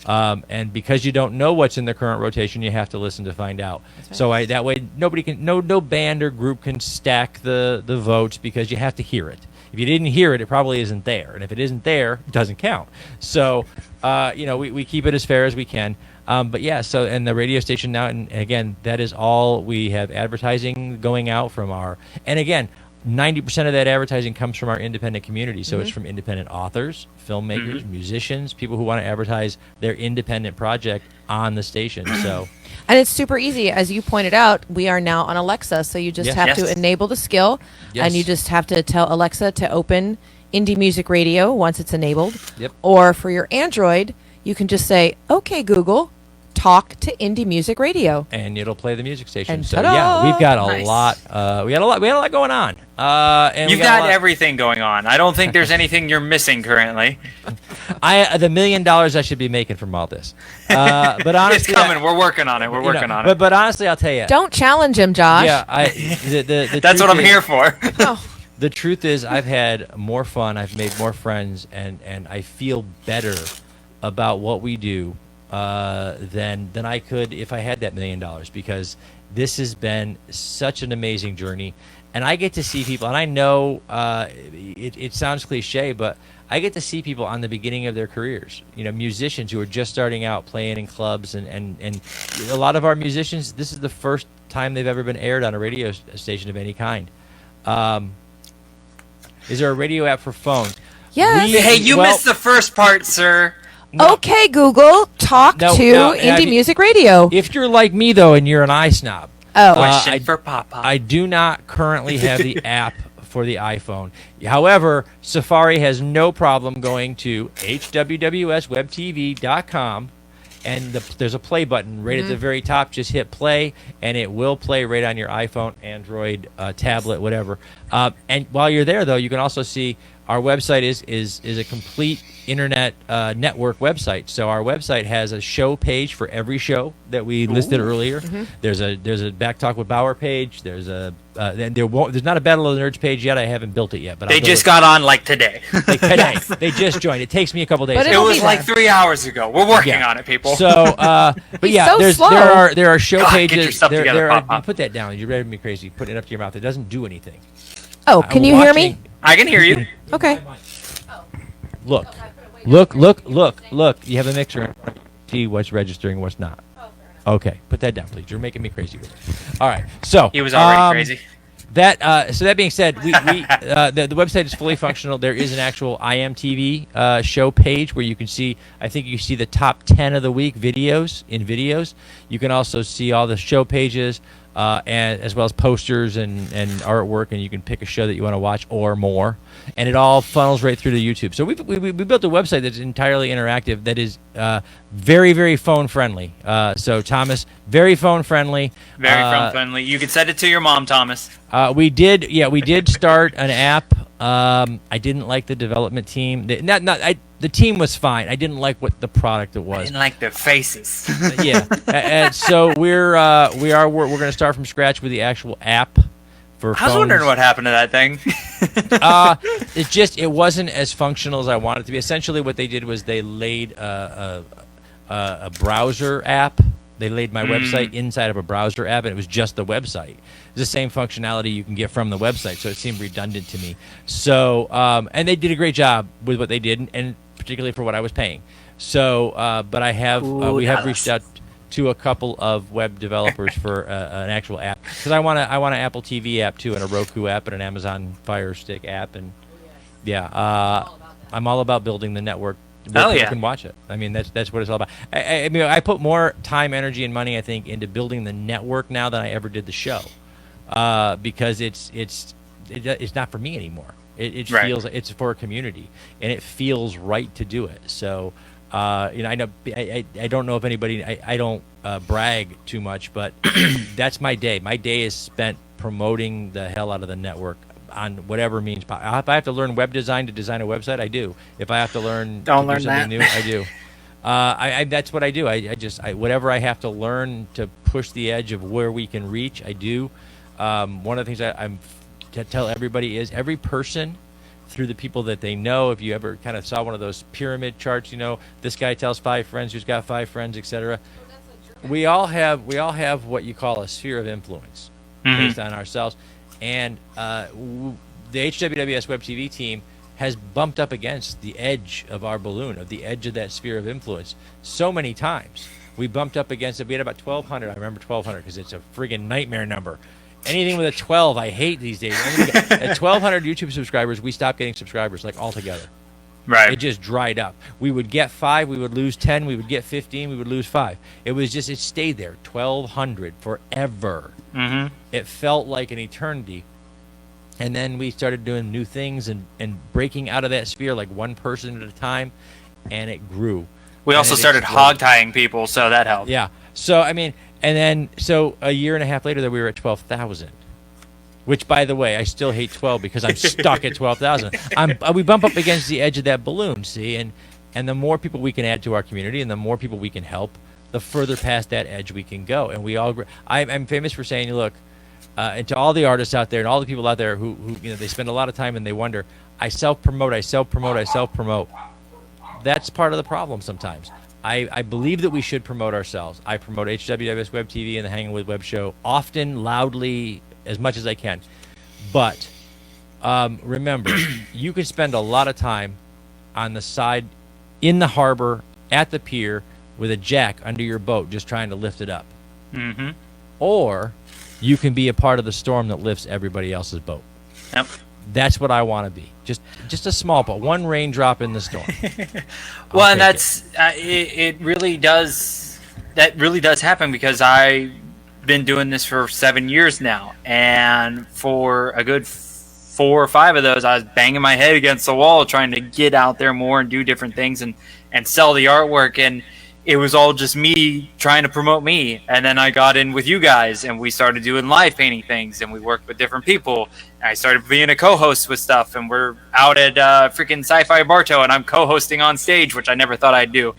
And because you don't know what's in the current rotation, you have to listen to find out. Right. So that way, nobody can, no band or group can stack the votes because you have to hear it. If you didn't hear it, it probably isn't there. And if it isn't there, it doesn't count. So, we keep it as fair as we can. But yeah, so, and the radio station now, and again, that is all. We have advertising going out from and again, 90% of that advertising comes from our independent community. So it's from independent authors, filmmakers, musicians, people who want to advertise their independent project on the station. So, and it's super easy. As you pointed out, we are now on Alexa. So you just have to enable the skill, and you just have to tell Alexa to open Indie Music Radio once it's enabled. Yep. Or for your Android, you can just say, okay, Google, Talk to Indie Music Radio. And it'll play the music station. And so ta-da! yeah, we've got a Nice. lot. We had a lot going on. And You've we got a got lot- everything going on. I don't think there's anything you're missing currently. the $1 million I should be making from all this. But honestly, It's coming. We're working on it. We're working on it. But honestly, I'll tell you. Don't challenge him, Josh. Yeah, the That's what truth I'm is- here for. Oh, The truth is, I've had more fun. I've made more friends, and I feel better about what we do than I could if I had that $1 million, because this has been such an amazing journey, and I get to see people. And I know it sounds cliche, but I get to see people on the beginning of their careers. You know, musicians who are just starting out playing in clubs, and a lot of our musicians, this is the first time they've ever been aired on a radio station of any kind. Is there a radio app for phone? yes. Hey, you missed the first part, sir. Okay, Google, talk No, to no, Indie Music Radio. If you're like me, though, and you're an iSnob, Oh, Question for Papa. I do not currently have the app for the iPhone. However, Safari has no problem going to HWWS WebTV.com, and there's a play button right at the very top. Just hit play, and it will play right on your iPhone, Android, tablet, whatever. And while you're there, though, you can also see our website is a complete internet network website. So our website has a show page for every show that we listed earlier. There's a Back Talk with Bauer page. There's a there's not a Battle of the Nerds page yet. I haven't built it yet, but They just got on like today. like today. They just joined. It takes me a couple days. But It it'll was be like there. 3 hours ago. We're working Yeah. on it, people. So, but He's yeah, so slow. there are show God, get pages. your stuff together, there are, Papa. put that down. You're driving me crazy. Putting it up to your mouth. It doesn't do anything. oh, can you hear me? I can hear you. Okay. Look. You have a mixer. See what's registering, what's not. Okay, put that down, please. You're making me crazy with it. All right, so He was already crazy. So that being said, the website is fully functional. There is an actual IMTV show page where you can see. I think you see the top 10 of the week videos. You can also see all the show pages, and as well as posters and artwork, and you can pick a show that you want to watch or more. And it all funnels right through to YouTube. So we built a website that's entirely interactive, that is very, very phone friendly. So Thomas, very phone friendly. Very phone friendly. You can send it to your mom, Thomas. We did start an app. I didn't like the development team. The team was fine. I didn't like what the product it I was. didn't like their faces. Yeah, and so we're going to start from scratch with the actual app for I was wondering what happened to that thing. It wasn't as functional as I wanted it to be. Essentially, what they did was they laid a browser app. They laid my website inside of a browser app, and it was just the website. It's the same functionality you can get from the website, so it seemed redundant to me. So, and they did a great job with what they did, and particularly for what I was paying. So, but I have we have reached out to a couple of web developers for an actual app, because I want an Apple TV app too, and a Roku app, and an Amazon Fire Stick app, and I'm all about building the network where Hell people yeah. can watch it. I mean, that's what it's all about. I mean, I put more time, energy, and money, I think, into building the network now than I ever did the show, because it's not for me anymore. It Right. feels it's for a community, and it feels right to do it. So, I know I don't know if anybody I don't brag too much, but that's my day. My day is spent promoting the hell out of the network on whatever means. If I have to learn web design to design a website, I do. If I have to learn Don't to learn do something that. new, I do. That's what I do. I whatever I have to learn to push the edge of where we can reach, I do. One of the things I'm to tell everybody is every person, through the people that they know, if you ever kind of saw one of those pyramid charts, this guy tells 5 friends who's got 5 friends, etc. We all have what you call a sphere of influence based on ourselves, and the HWWS WebTV team has bumped up against the edge of our balloon, of the edge of that sphere of influence, so many times. We bumped up against it. We had about 1,200. I remember 1,200 because it's a friggin' nightmare number. Anything with a 12, I hate these days. At 1,200 YouTube subscribers, we stopped getting subscribers, like, altogether. Right. It just dried up. We would get 5, we would lose 10, we would get 15, we would lose 5. It stayed there, 1,200 forever. Mm-hmm. It felt like an eternity. And then we started doing new things and breaking out of that sphere, like one person at a time, and it grew. We also started hog tying people, so that helped. Yeah. So I mean, and then so a year and a half later, that we were at 12,000. Which, by the way, I still hate 12 because I'm stuck at 12,000. We bump up against the edge of that balloon, see, and the more people we can add to our community, and the more people we can help, the further past that edge we can go. And we all, I'm famous for saying, look, and to all the artists out there and all the people out there who they spend a lot of time and they wonder, I self promote. That's part of the problem sometimes. I believe that we should promote ourselves. I promote HWWS WebTV and the Hangin With Web Show often, loudly, as much as I can. But remember, you can spend a lot of time on the side, in the harbor, at the pier, with a jack under your boat, just trying to lift it up. Mm-hmm. Or you can be a part of the storm that lifts everybody else's boat. Yep. That's what I want to be. Just a small boat, one raindrop in the storm. Well, and that's it. Really does. That really does happen because I've been doing this for 7 years now, and for a good 4 or 5 of those, I was banging my head against the wall trying to get out there more and do different things and sell the artwork, and it was all just me trying to promote me. And then I got in with you guys, and we started doing live painting things, and we worked with different people. And I started being a co-host with stuff, and we're out at freaking Sci-Fi Bartow, and I'm co-hosting on stage, which I never thought I'd do.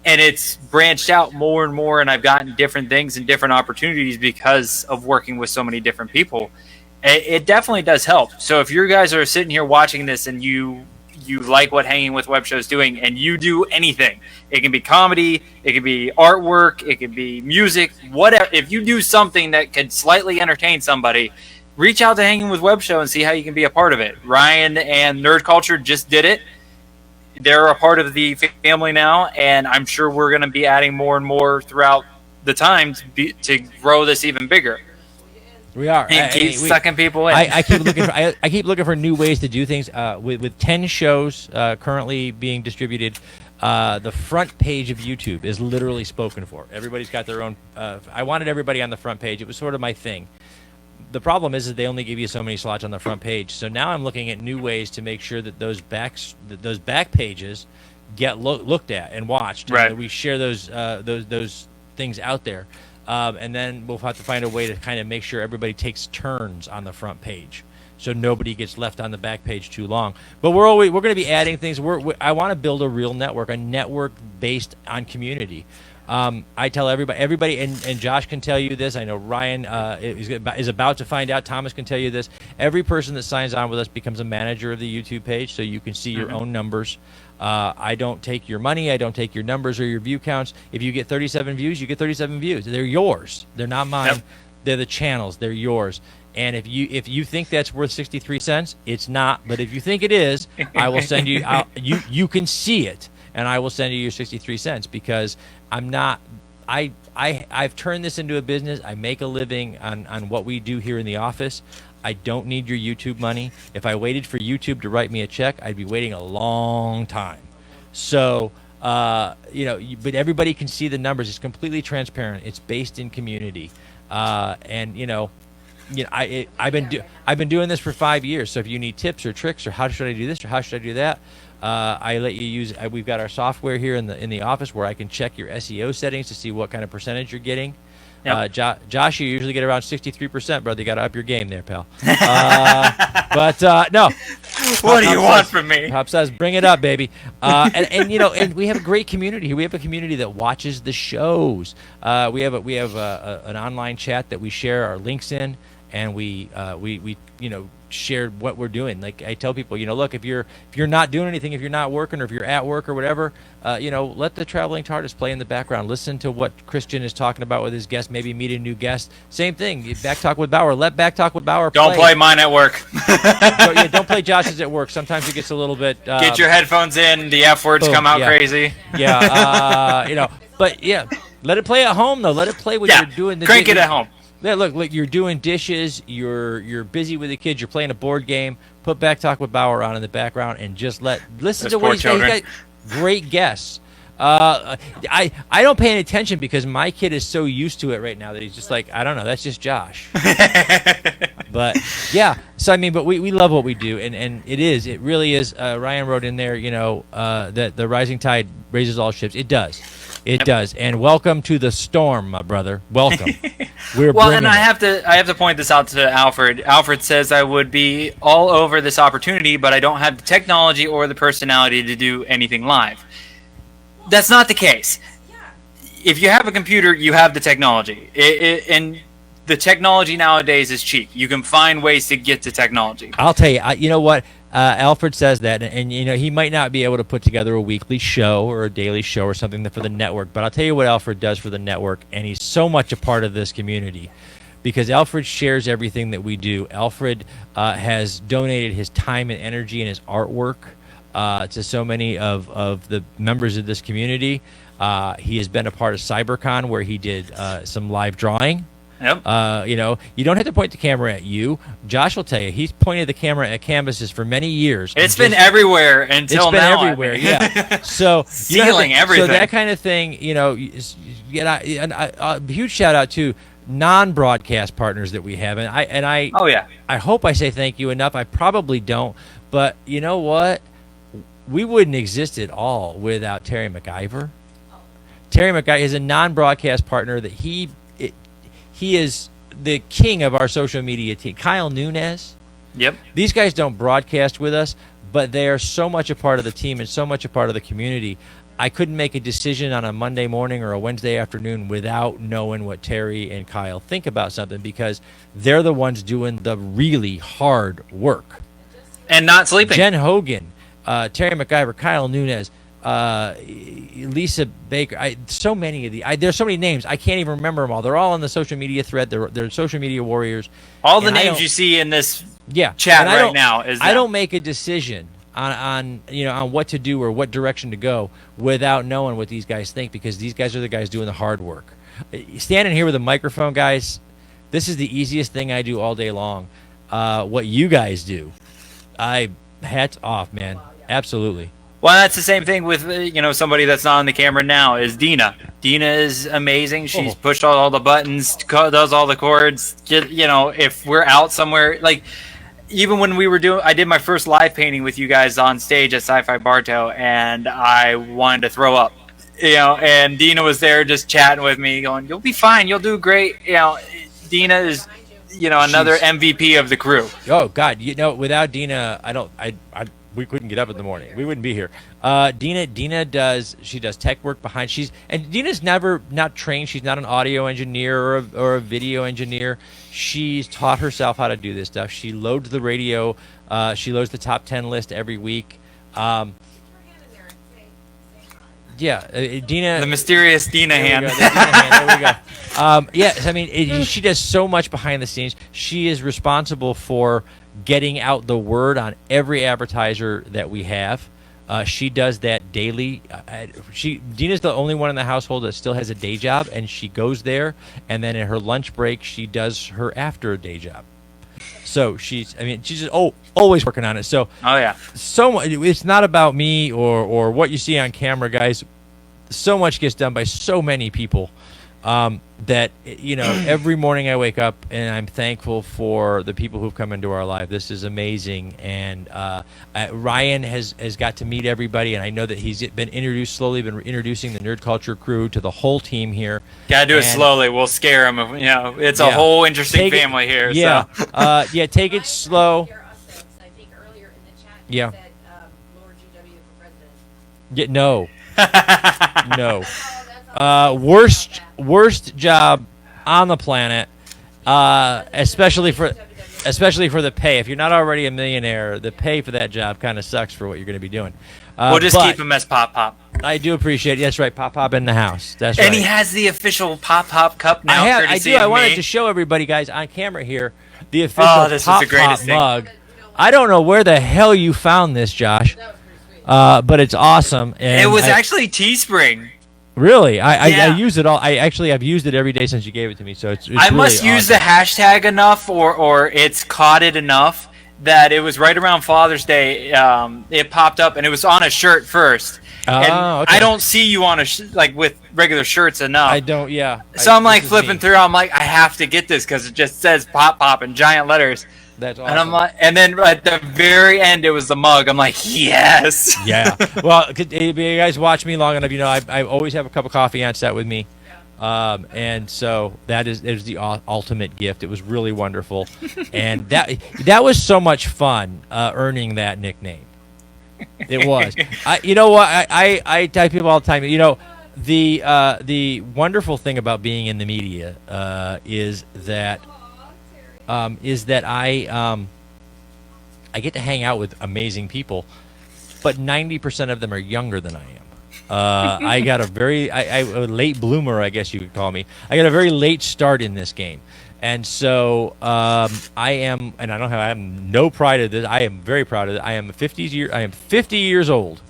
And it's branched out more and more, and I've gotten different things and different opportunities because of working with so many different people. It definitely does help. So if you guys are sitting here watching this and you like what Hangin With Web Show is doing, and you do anything, it can be comedy, it can be artwork, it can be music, whatever. If you do something that could slightly entertain somebody, reach out to Hangin With Web Show and see how you can be a part of it. Ryan and Nerd Culture just did it. They're a part of the family now, and I'm sure we're going to be adding more and more throughout the time to grow this even bigger. We are. And keep sucking people in. I keep looking for. I keep looking for new ways to do things. With 10 shows currently being distributed, the front page of YouTube is literally spoken for. Everybody's got their own. I wanted everybody on the front page. It was sort of my thing. The problem is that they only give you so many slots on the front page. So now I'm looking at new ways to make sure that those back pages get looked at and watched. Right. And that we share those things out there. And then we'll have to find a way to kind of make sure everybody takes turns on the front page, so nobody gets left on the back page too long. But we're going to be adding things. I want to build a real network, a network based on community. I tell everybody, and Josh can tell you this. I know Ryan is about to find out. Thomas can tell you this. Every person that signs on with us becomes a manager of the YouTube page, so you can see your own numbers. I don't take your money. I don't take your numbers or your view counts. If you get 37 views, you get 37 views. They're yours. They're not mine. Yep. They're the channels. They're yours. And if you think that's worth 63 cents, it's not. But if you think it is, I will send you. You can see it, and I will send you your 63 cents because I'm not. I've turned this into a business. I make a living on what we do here in the office. I don't need your YouTube money. If I waited for YouTube to write me a check, I'd be waiting a long time. So, but everybody can see the numbers. It's completely transparent. It's based in community, and I've been doing this for 5 years. So if you need tips or tricks or how should I do this or how should I do that, I let you use. We've got our software here in the office where I can check your SEO settings to see what kind of percentage you're getting. Yep. Josh, you usually get around 63%, brother. You got to up your game there, pal. No. What do you want from me? Pop says, bring it up, baby. And we have a great community here. We have a community that watches the shows. We have an online chat that we share our links in, and we share what we're doing. Like I tell people, look, if you're not doing anything, if you're not working, or if you're at work or whatever, let the traveling Tardis play in the background. Listen to what Christian is talking about with his guest. Maybe meet a new guest. Same thing. Back Talk with Bauer. Let Back Talk with Bauer play. Don't play mine at work. Don't play Josh's at work. Sometimes it gets a little bit. Get your headphones in. The F words come out crazy. Yeah. But yeah, let it play at home though. Let it play when you're doing the. Crank it at home. Yeah, look, you're doing dishes, you're busy with the kids, you're playing a board game, put Back Talk with Bauer on in the background and just listen to what he's saying. He's got great guests. I don't pay any attention because my kid is so used to it right now that he's just like, I don't know, that's just Josh. But yeah, so I mean, but we love what we do, and it really is. Ryan wrote in there, that the rising tide raises all ships. It does. It does. And welcome to the storm, my brother. Welcome. And I have to point this out to Alfred. Alfred says I would be all over this opportunity, but I don't have the technology or the personality to do anything live. That's not the case. If you have a computer, you have the technology. And the technology nowadays is cheap. You can find ways to get to technology. I'll tell you, you know what? Alfred says that, and he might not be able to put together a weekly show or a daily show or something for the network, but I'll tell you what Alfred does for the network, and he's so much a part of this community because Alfred shares everything that we do. Alfred has donated his time and energy and his artwork to so many of the members of this community. He has been a part of CyberCon where he did some live drawing. Yep. You don't have to point the camera at you. Josh will tell you he's pointed the camera at canvases for many years. It's been everywhere until now. It's been everywhere, yeah. So ceiling everything. So that kind of thing, a huge shout out to non-broadcast partners that we have, and I hope I say thank you enough. I probably don't, but you know what? We wouldn't exist at all without Terry McIver. Terry McIver is a non-broadcast partner that he is the king of our social media team. Kyle Nunez. Yep. These guys don't broadcast with us, but they are so much a part of the team and so much a part of the community. I couldn't make a decision on a Monday morning or a Wednesday afternoon without knowing what Terry and Kyle think about something because they're the ones doing the really hard work. And not sleeping. Jen Hogan, Terry McIver, Kyle Nunez, Lisa Baker, so many of there's so many names I can't even remember them all. They're all on the social media thread. They're social media warriors. All the names you see in this chat right now is them. I don't make a decision on what to do or what direction to go without knowing what these guys think because these guys are the guys doing the hard work. Standing here with a microphone, guys, this is the easiest thing I do all day long. What you guys do, hats off, man. Absolutely. Well, that's the same thing with somebody that's not on the camera now is Dina. Dina is amazing. She's pushed all the buttons, does all the chords. If we're out somewhere, like even when I did my first live painting with you guys on stage at Sci-Fi Bartow, and I wanted to throw up. And Dina was there just chatting with me, going, "You'll be fine. You'll do great." Dina is, another MVP of the crew. Oh God, without Dina, we couldn't get up in the morning. We wouldn't be here. Dina does tech work behind. Dina's not trained. She's not an audio engineer or a video engineer. She's taught herself how to do this stuff. She loads the radio. She loads the top 10 list every week. Dina. The mysterious Dina hand. There we go. Yes, I mean, she does so much behind the scenes. She is responsible for getting out the word on every advertiser that we have. She does that daily. Dina's the only one in the household that still has a day job, and she goes there, and then in her lunch break, she does her after day job. So she's just always working on it. So so much. It's not about me or what you see on camera, guys. So much gets done by so many people that every morning I wake up and I'm thankful for the people who've come into our life. This is amazing, and Ryan has got to meet everybody, and I know that he's been introducing the Nerd Culture crew to the whole team here. Gotta do it slowly. We'll scare them. It's a whole interesting family here. Yeah, so. Take it slow. I think earlier in the chat you said Lord GW for president. Yeah, no. No. Worst job on the planet, especially for the pay. If you're not already a millionaire, the pay for that job kind of sucks for what you're going to be doing. We'll just keep him as Pop Pop. I do appreciate it. That's right, Pop Pop in the house. That's right. And he has the official Pop Pop cup now. I do. I wanted to show everybody, guys, on camera here, the official Pop Pop mug. I don't know where the hell you found this, Josh, but it's awesome. And it was actually Teespring. Really? I use it all. I've used it every day since you gave it to me. So it's I really must use the hashtag enough, or it's caught it enough that it was right around Father's Day. It popped up, and it was on a shirt first. And okay. I don't see you on like with regular shirts enough. I don't. Yeah. So I'm like flipping through. I'm like, I have to get this because it just says Pop Pop in giant letters. That's awesome. And I'm like, and then at the very end, it was the mug. I'm like, yes. Yeah. Well, if you guys watch me long enough, you know I always have a cup of coffee on set with me. And so it was the ultimate gift. It was really wonderful, and that was so much fun earning that nickname. It was. You know what? I tell people all the time. You know, the wonderful thing about being in the media is that I get to hang out with amazing people, but 90% of them are younger than I am. I got a late bloomer, I guess you could call me. I got a very late start in this game, and so I have no pride of this. I am very proud of it. I am 50 years old,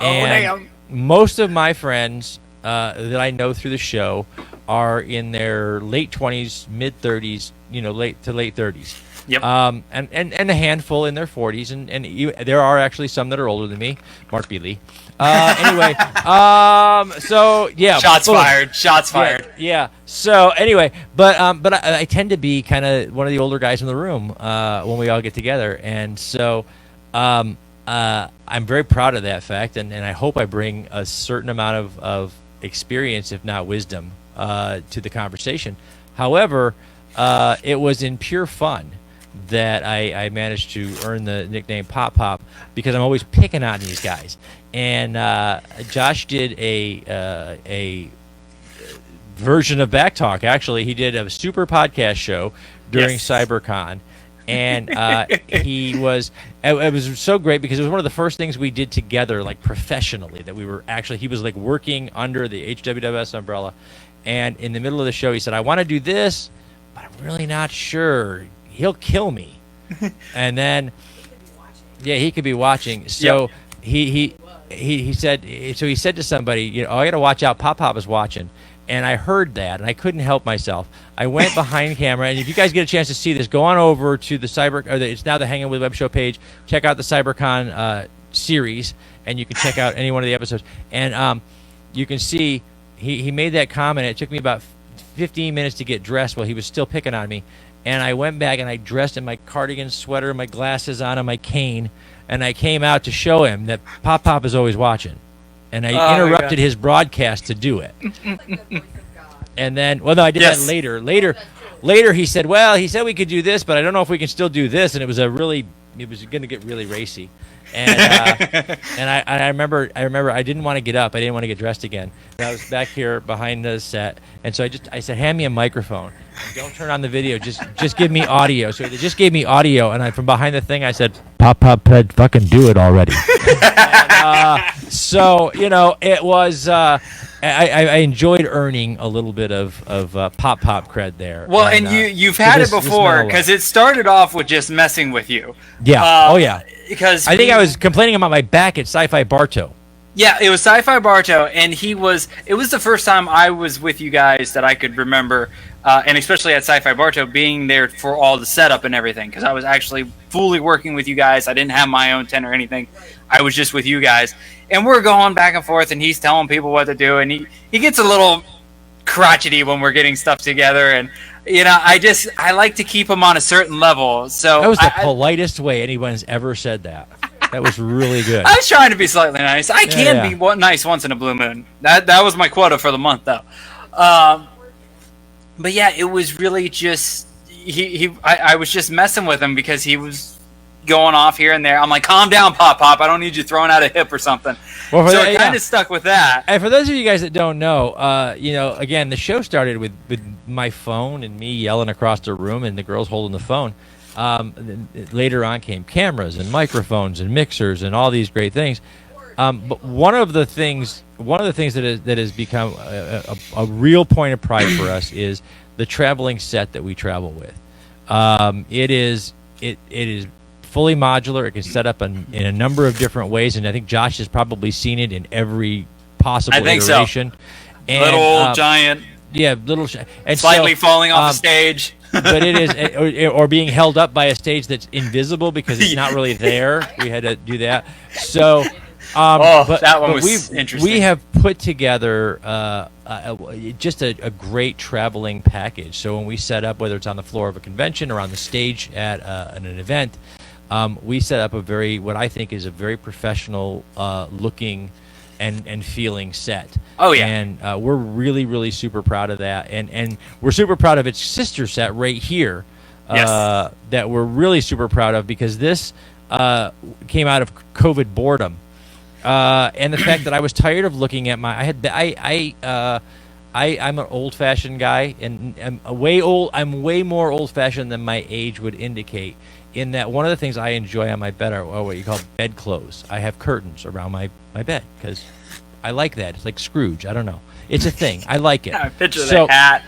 and most of my friends that I know through the show are in their late 20s, mid 30s, late 30s. Yep. And a handful in their 40s, and there are actually some that are older than me. Mark Beasley. Anyway, so yeah. Shots fired. Yeah. So anyway, but I tend to be kind of one of the older guys in the room when we all get together, and so I'm very proud of that fact, and I hope I bring a certain amount of experience, if not wisdom, to the conversation. However, it was in pure fun that I managed to earn the nickname Pop Pop because I'm always picking on these guys. And Josh did a version of Backtalk. Actually, he did a super podcast show during CyberCon. And it was so great because it was one of the first things we did together, like professionally, that he was like working under the HWWS umbrella. And in the middle of the show, he said, I want to do this, but I'm really not sure. He'll kill me. And then, he could be watching. So he said to somebody, I got to watch out. Pop Pop is watching. And I heard that, and I couldn't help myself. I went behind camera, and if you guys get a chance to see this, go on over to it's now the Hangin With Web Show page. Check out the CyberCon series, and you can check out any one of the episodes. And you can see he made that comment. It took me about 15 minutes to get dressed while he was still picking on me. And I went back and I dressed in my cardigan sweater, my glasses on, and my cane, and I came out to show him that Pop Pop is always watching. And I interrupted his broadcast to do it. And then, I did that later. Later, he said we could do this, but I don't know if we can still do this. And it was going to get really racy. And I remember I didn't want to get up. I didn't want to get dressed again. And I was back here behind the set, and so I said, hand me a microphone. Don't turn on the video. Just give me audio. So they just gave me audio, and from behind the thing I said, Pop Pop Ped, fucking do it already. So it was. I enjoyed earning a little bit of Pop Pop cred there. Well, and you've had it before because it started off with just messing with you. Yeah. Because I think I was complaining about my back at Sci-Fi Bartow. Yeah, it was Sci-Fi Bartow, and it was the first time I was with you guys that I could remember, and especially at Sci-Fi Bartow, being there for all the setup and everything, because I was actually fully working with you guys. I didn't have my own tent or anything. I was just with you guys, and we're going back and forth, and he's telling people what to do, and he gets a little crotchety when we're getting stuff together, and I like to keep him on a certain level. So that was the politest way anyone's ever said that. That was really good. I was trying to be slightly nice. I can be nice once in a blue moon. That was my quota for the month, though. But yeah, it was really just I was just messing with him because he was going off here and there. I'm like, calm down, Pop Pop. I don't need you throwing out a hip or something. Well, so it kind of stuck with that. And for those of you guys that don't know, again, the show started with my phone and me yelling across the room and the girls holding the phone. Later on came cameras and microphones and mixers and all these great things. But one of the things that has become a real point of pride for us is the traveling set that we travel with. It is fully modular. It can set up in a number of different ways, and I think Josh has probably seen it in every possible iteration. So. Little giant. Yeah, little and slightly falling off the stage. but it is, or being held up by a stage that's invisible because it's not really there. We had to do that. So, that one was interesting. We have put together just a great traveling package. So when we set up, whether it's on the floor of a convention or on the stage at an event, we set up what I think is a very professional looking and feeling set. Oh, yeah. And we're really, really super proud of that. And we're super proud of its sister set right here. Yes. That we're really super proud of, because this came out of COVID boredom. And the fact that I was tired of looking at I'm an old-fashioned guy, and I'm way more old-fashioned than my age would indicate. In that, one of the things I enjoy on my bed are what you call bed clothes. I have curtains around my bed because I like that. It's like Scrooge. I don't know. It's a thing. I like it. I picture the hat.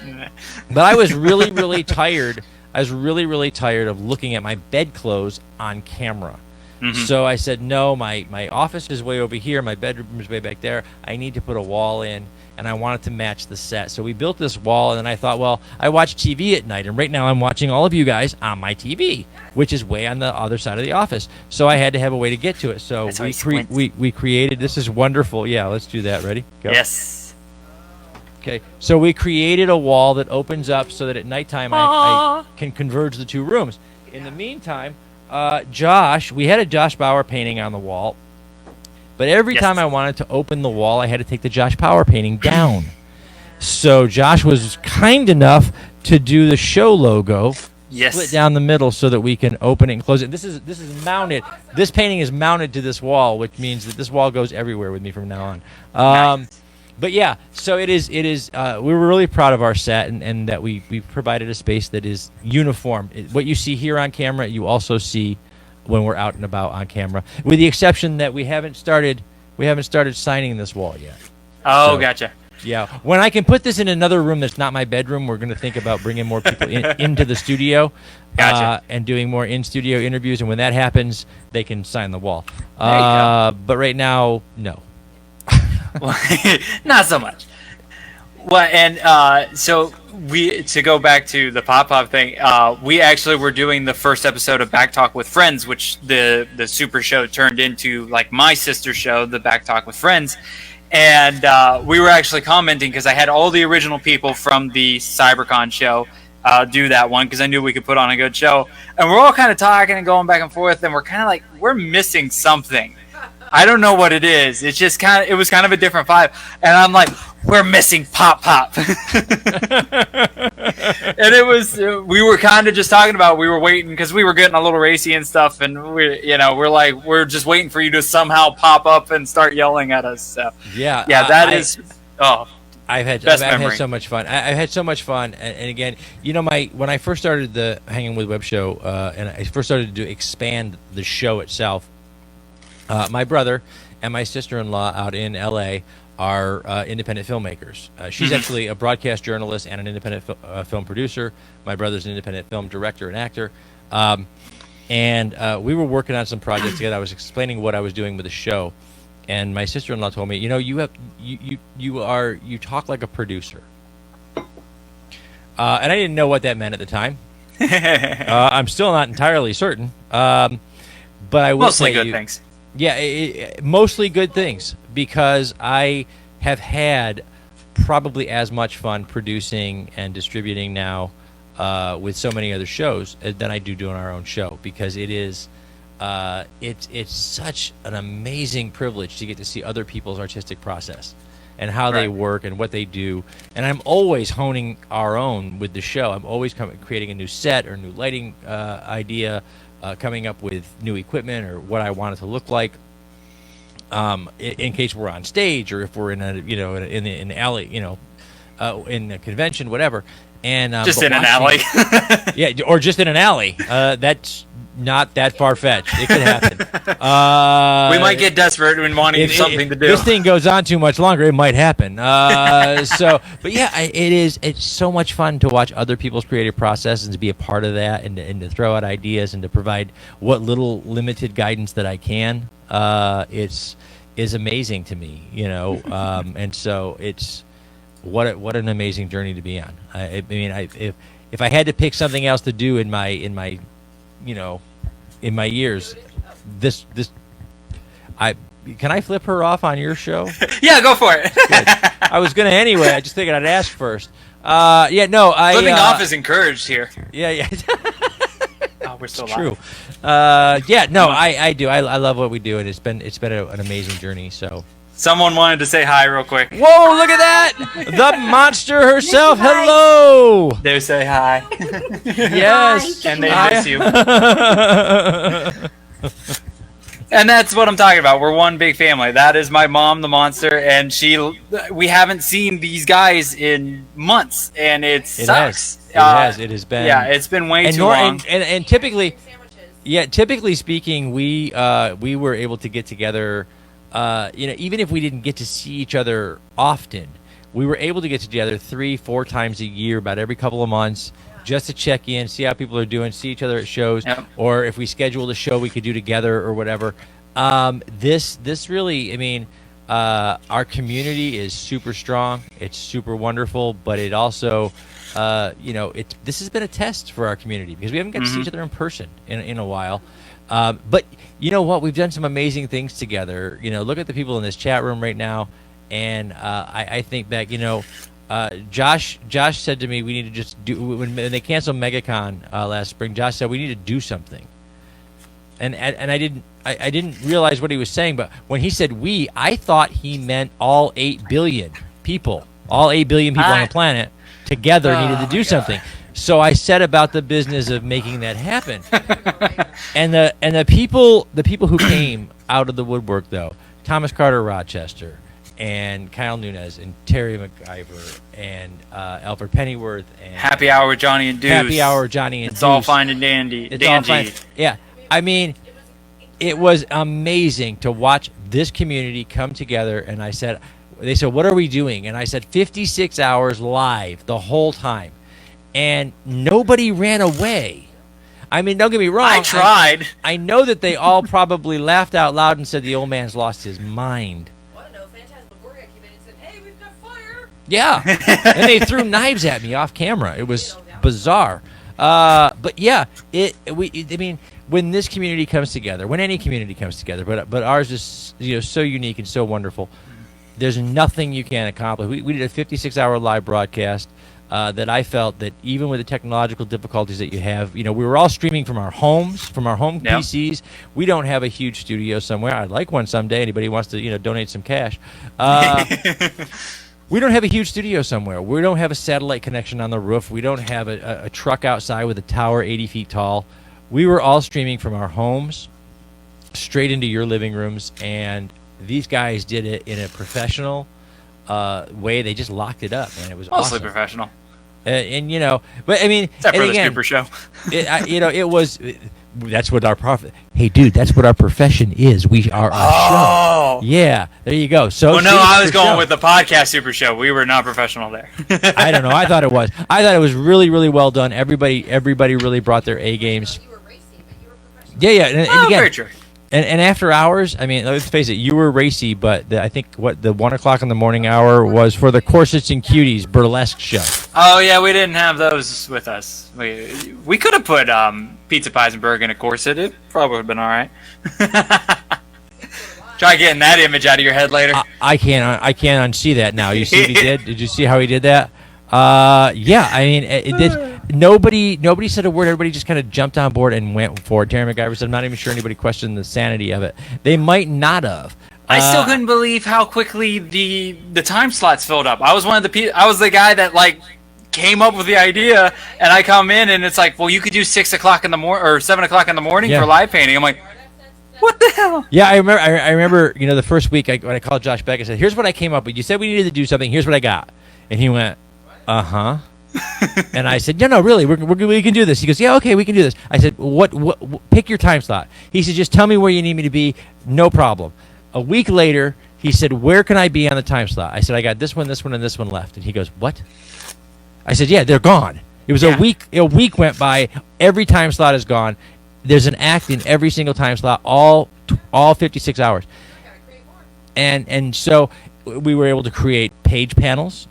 But I was really, really tired. I was really, really tired of looking at my bed clothes on camera. Mm-hmm. So I said, no, my office is way over here. My bedroom is way back there. I need to put a wall in, and I wanted to match the set. So we built this wall, and then I thought, well, I watch TV at night, and right now I'm watching all of you guys on my TV, which is way on the other side of the office. So I had to have a way to get to it. So we created, this is wonderful. Yeah, let's do that. Ready? Go. Yes. Okay, so we created a wall that opens up so that at nighttime I can converge the two rooms. In the meantime, we had a Josh Bauer painting on the wall, but every time I wanted to open the wall, I had to take the Josh Bauer painting down. So Josh was kind enough to do the show logo, split down the middle so that we can open it and close it. This is mounted. This painting is mounted to this wall, which means that this wall goes everywhere with me from now on. Nice. But yeah, so it is. We were really proud of our set, and that we provided a space that is uniform. What you see here on camera, you also see when we're out and about on camera, with the exception that we haven't started signing this wall yet. Oh, so, gotcha. Yeah, when I can put this in another room that's not my bedroom, we're going to think about bringing more people into the studio, and doing more in-studio interviews. And when that happens, they can sign the wall. But right now, no. Not so much. Well, and so to go back to the pop-up thing, we actually were doing the first episode of Back Talk with Friends, which the super show turned into like my sister show, the Back Talk with Friends. And we were actually commenting because I had all the original people from the CyberCon show do that one because I knew we could put on a good show. And we're all kind of talking and going back and forth, and we're kind of like, we're missing something. I don't know what it is. It's just it was kind of a different vibe. And I'm like, we're missing Pop. And we were kind of just talking about, we were waiting because we were getting a little racy and stuff. And we're just waiting for you to somehow pop up and start yelling at us. So yeah, I've had so much fun. I've had so much fun. And again, when I first started the Hangin With Web Show, and I first started to expand the show itself, my brother and my sister-in-law out in L.A. are independent filmmakers. She's actually a broadcast journalist and an independent film producer. My brother's an independent film director and actor. And we were working on some projects together. I was explaining what I was doing with the show, and my sister-in-law told me, you talk like a producer. And I didn't know what that meant at the time. I'm still not entirely certain. But I will mostly say good things. Yeah, mostly good things, because I have had probably as much fun producing and distributing now with so many other shows than I do doing our own show, because it is it's such an amazing privilege to get to see other people's artistic process and how they work and what they do. And I'm always honing our own with the show. I'm always creating a new set or new lighting idea. Coming up with new equipment or what I want it to look like, in case we're on stage or if we're in in the alley, in a convention, whatever. And just in an alley. Yeah, or just in an alley. That's not that far-fetched. It could happen. We might get desperate when wanting something to do. This thing goes on too much longer, it might happen. But yeah, it's so much fun to watch other people's creative process and to be a part of that, and to throw out ideas and to provide what little limited guidance that I can. Is amazing to me, and so it's what an amazing journey to be on. if I had to pick something else to do in my years, this can I flip her off on your show? Yeah, go for it. I was gonna anyway. I just figured I'd ask first. Flipping off is encouraged here. Yeah. Oh, we're still True. live. I do. I love what we do, and it's been an amazing journey. So. Someone wanted to say hi real quick. Whoa! Look at that! The monster herself. Hello. They say hi. Yes. And they miss you. And that's what I'm talking about. We're one big family. That is my mom, the monster, and we haven't seen these guys in months, and it sucks. It has been. Yeah, it's been way too long. And typically, typically speaking, we were able to get together. Even if we didn't get to see each other often, we were able to get together 3-4 times a year, about every couple of months, just to check in, see how people are doing, see each other at shows, or if we scheduled a show we could do together or whatever. This really, I mean, our community is super strong. It's super wonderful, but it also, this has been a test for our community because we haven't got to see each other in person in a while. But you know what? We've done some amazing things together. Look at the people in this chat room right now, and I think back. Josh said to me, "We need to just do." When they canceled MegaCon last spring, Josh said we need to do something, and I didn't realize what he was saying. But when he said "we," I thought he meant all 8 billion people, on the planet together needed to do something. So I set about the business of making that happen. and the people who came out of the woodwork, though, Thomas Carter Rochester and Kyle Nunez and Terry McIver and Alfred Pennyworth and Happy Hour with Johnny and Deuce. It's all fine and dandy. It's all fine. Yeah. I mean, it was amazing to watch this community come together, and they said, what are we doing? And I said 56 hours live the whole time. And nobody ran away. I mean, don't get me wrong. I tried. I know that they all probably laughed out loud and said the old man's lost his mind. Well, no, Phantasmagoria came in and said, "Hey, we've got fire." Yeah. And they threw knives at me off camera. It was bizarre. But yeah, when this community comes together, when any community comes together, but ours is so unique and so wonderful. There's nothing you can't accomplish. We did a 56-hour live broadcast. That I felt that even with the technological difficulties that you have, we were all streaming from our homes, from our home PCs. We don't have a huge studio somewhere. I'd like one someday. Anybody wants to, donate some cash. We don't have a huge studio somewhere. We don't have a satellite connection on the roof. We don't have a truck outside with a tower 80 feet tall. We were all streaming from our homes straight into your living rooms, and these guys did it in a professional way. They just locked it up, and it was mostly awesome. Professional. But I mean, except for the Super Show. It was. That's what our profit. Hey, dude, that's what our profession is. We are our show. Yeah, there you go. So, well, no, I was going with the podcast Super Show. We were not professional there. I don't know. I thought it was. I thought it was really, really well done. Everybody really brought their A games. You were racy, but you were professional. Yeah, and again, very true. And after hours, I mean, let's face it, you were racy, but I think the 1 o'clock in the morning hour was for the Corsets and Cuties burlesque show. Oh yeah, we didn't have those with us. We could have put Pizza Pies and Burger in a corset. It probably would have been all right. Try getting that image out of your head later. I can't unsee that now. You see what he did? Did you see how he did that? Yeah, I mean, it did. Nobody said a word. Everybody just kind of jumped on board and went for it. Terry McIver said, "I'm not even sure anybody questioned the sanity of it. They might not have." I still couldn't believe how quickly the time slots filled up. I was I was the guy that came up with the idea, and I come in and it's like, well, you could do 6 o'clock in the morning or 7 o'clock in the morning for live painting. I'm like, what the hell? Yeah, I remember. The first week when I called Josh Beck, I said, "Here's what I came up with. You said we needed to do something. Here's what I got," and he went, "Uh-huh." And I said, no, really, we can do this. He goes, yeah, okay, we can do this. I said, what pick your time slot. He said, just tell me where you need me to be, no problem. A week later, he said, where can I be on the time slot? I said, I got this one, and this one left. And he goes, what? I said, yeah, they're gone. It was a week went by, every time slot is gone. There's an act in every single time slot, all 56 hours. And so we were able to create page panels,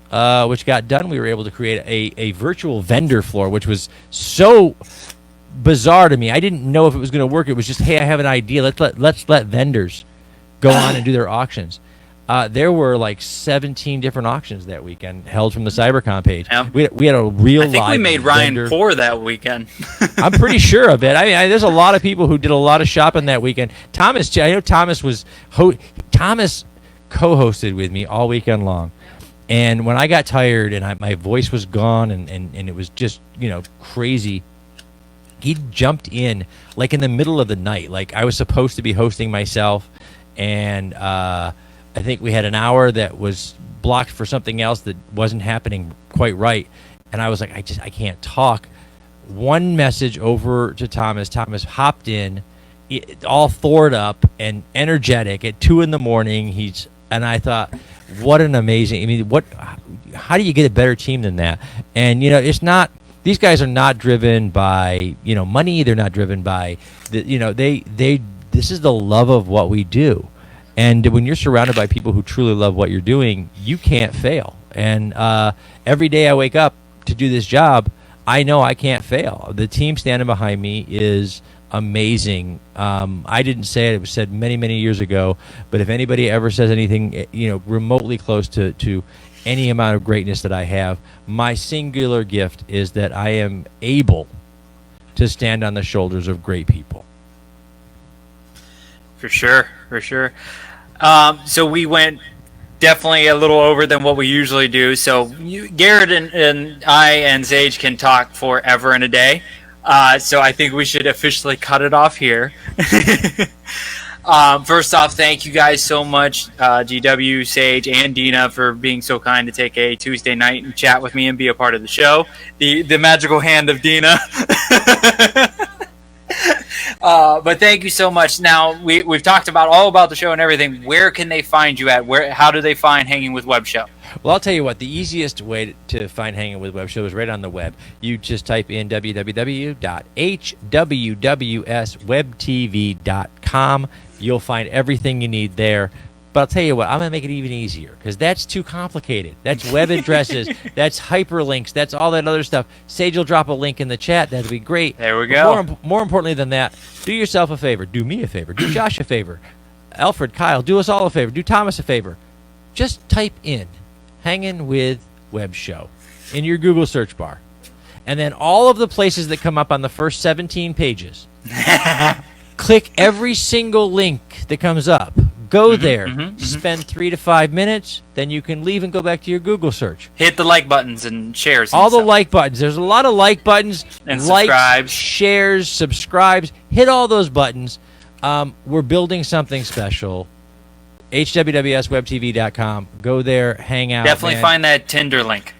which got done. We were able to create a virtual vendor floor, which was so bizarre to me. I didn't know if it was going to work. It was just, hey, I have an idea. Let's let vendors go on and do their auctions. There were like 17 different auctions that weekend held from the CyberCon page. Yeah. We had a real. I think we made Ryan poor that weekend. I'm pretty sure of it. I mean, there's a lot of people who did a lot of shopping that weekend. Thomas, I know Thomas was Thomas co-hosted with me all weekend long, and when I got tired and my voice was gone and it was just crazy, he jumped in like in the middle of the night. Like I was supposed to be hosting myself, and I think we had an hour that was blocked for something else that wasn't happening quite right, and I was like, I can't talk. One message over to Thomas. Thomas hopped in, all thored up and energetic at 2 a.m. And I thought, what an amazing. I mean, how do you get a better team than that? And it's not. These guys are not driven by money. They're not driven by this is the love of what we do. And when you're surrounded by people who truly love what you're doing, you can't fail. And every day I wake up to do this job, I know I can't fail. The team standing behind me is amazing. I didn't say it. It was said many, many years ago. But if anybody ever says anything, remotely close to any amount of greatness that I have, my singular gift is that I am able to stand on the shoulders of great people. For sure. So we went definitely a little over than what we usually do. So Garrett and I and Sage can talk forever and a day. So I think we should officially cut it off here. First off, thank you guys so much, GW, Sage, and Dina, for being so kind to take a Tuesday night and chat with me and be a part of the show. The magical hand of Dina. But thank you so much. Now, we've talked all about the show and everything. Where can they find you at? How do they find Hangin With Web Show? Well, I'll tell you what. The easiest way to find Hangin With Web Show is right on the web. You just type in www.HWWS You'll find everything you need there. But I'll tell you what, I'm going to make it even easier because that's too complicated. That's web addresses. That's hyperlinks. That's all that other stuff. Sage will drop a link in the chat. That'd be great. There we go. More importantly than that, do yourself a favor. Do me a favor. Do Josh a favor. Alfred, Kyle, do us all a favor. Do Thomas a favor. Just type in Hangin With Web Show in your Google search bar. And then all of the places that come up on the first 17 pages, click every single link that comes up. Go there, spend 3 to 5 minutes, then you can leave and go back to your Google search. Hit the like buttons and shares. All the like buttons. There's a lot of like buttons. And likes, subscribes. Shares, subscribes. Hit all those buttons. We're building something special. HWWSWebTV.com. Go there, hang out. Definitely find that Tinder link.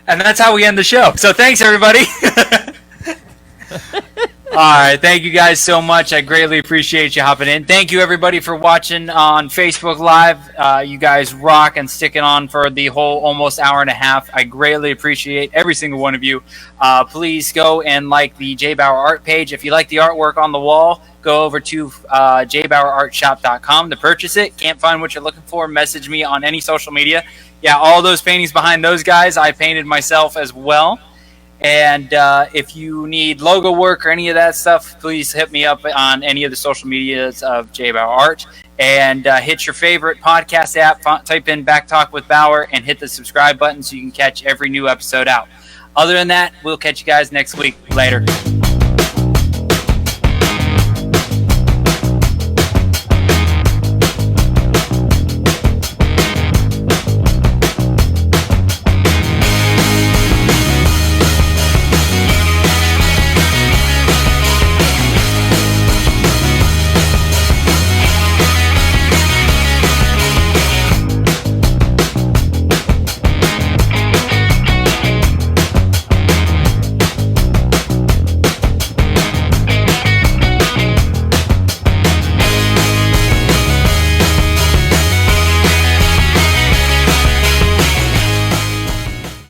And that's how we end the show. So thanks, everybody. All right. Thank you guys so much. I greatly appreciate you hopping in. Thank you, everybody, for watching on Facebook Live. You guys rock and sticking on for the whole almost hour and a half. I greatly appreciate every single one of you. Please go and like the JBauerArt page. If you like the artwork on the wall, go over to JBauerArtShop.com to purchase it. Can't find what you're looking for? Message me on any social media. Yeah, all those paintings behind those guys, I painted myself as well. And if you need logo work or any of that stuff, please hit me up on any of the social medias of JBauerArt. And hit your favorite podcast app, type in Back Talk with Bauer, and hit the subscribe button so you can catch every new episode out. Other than that, we'll catch you guys next week. Later.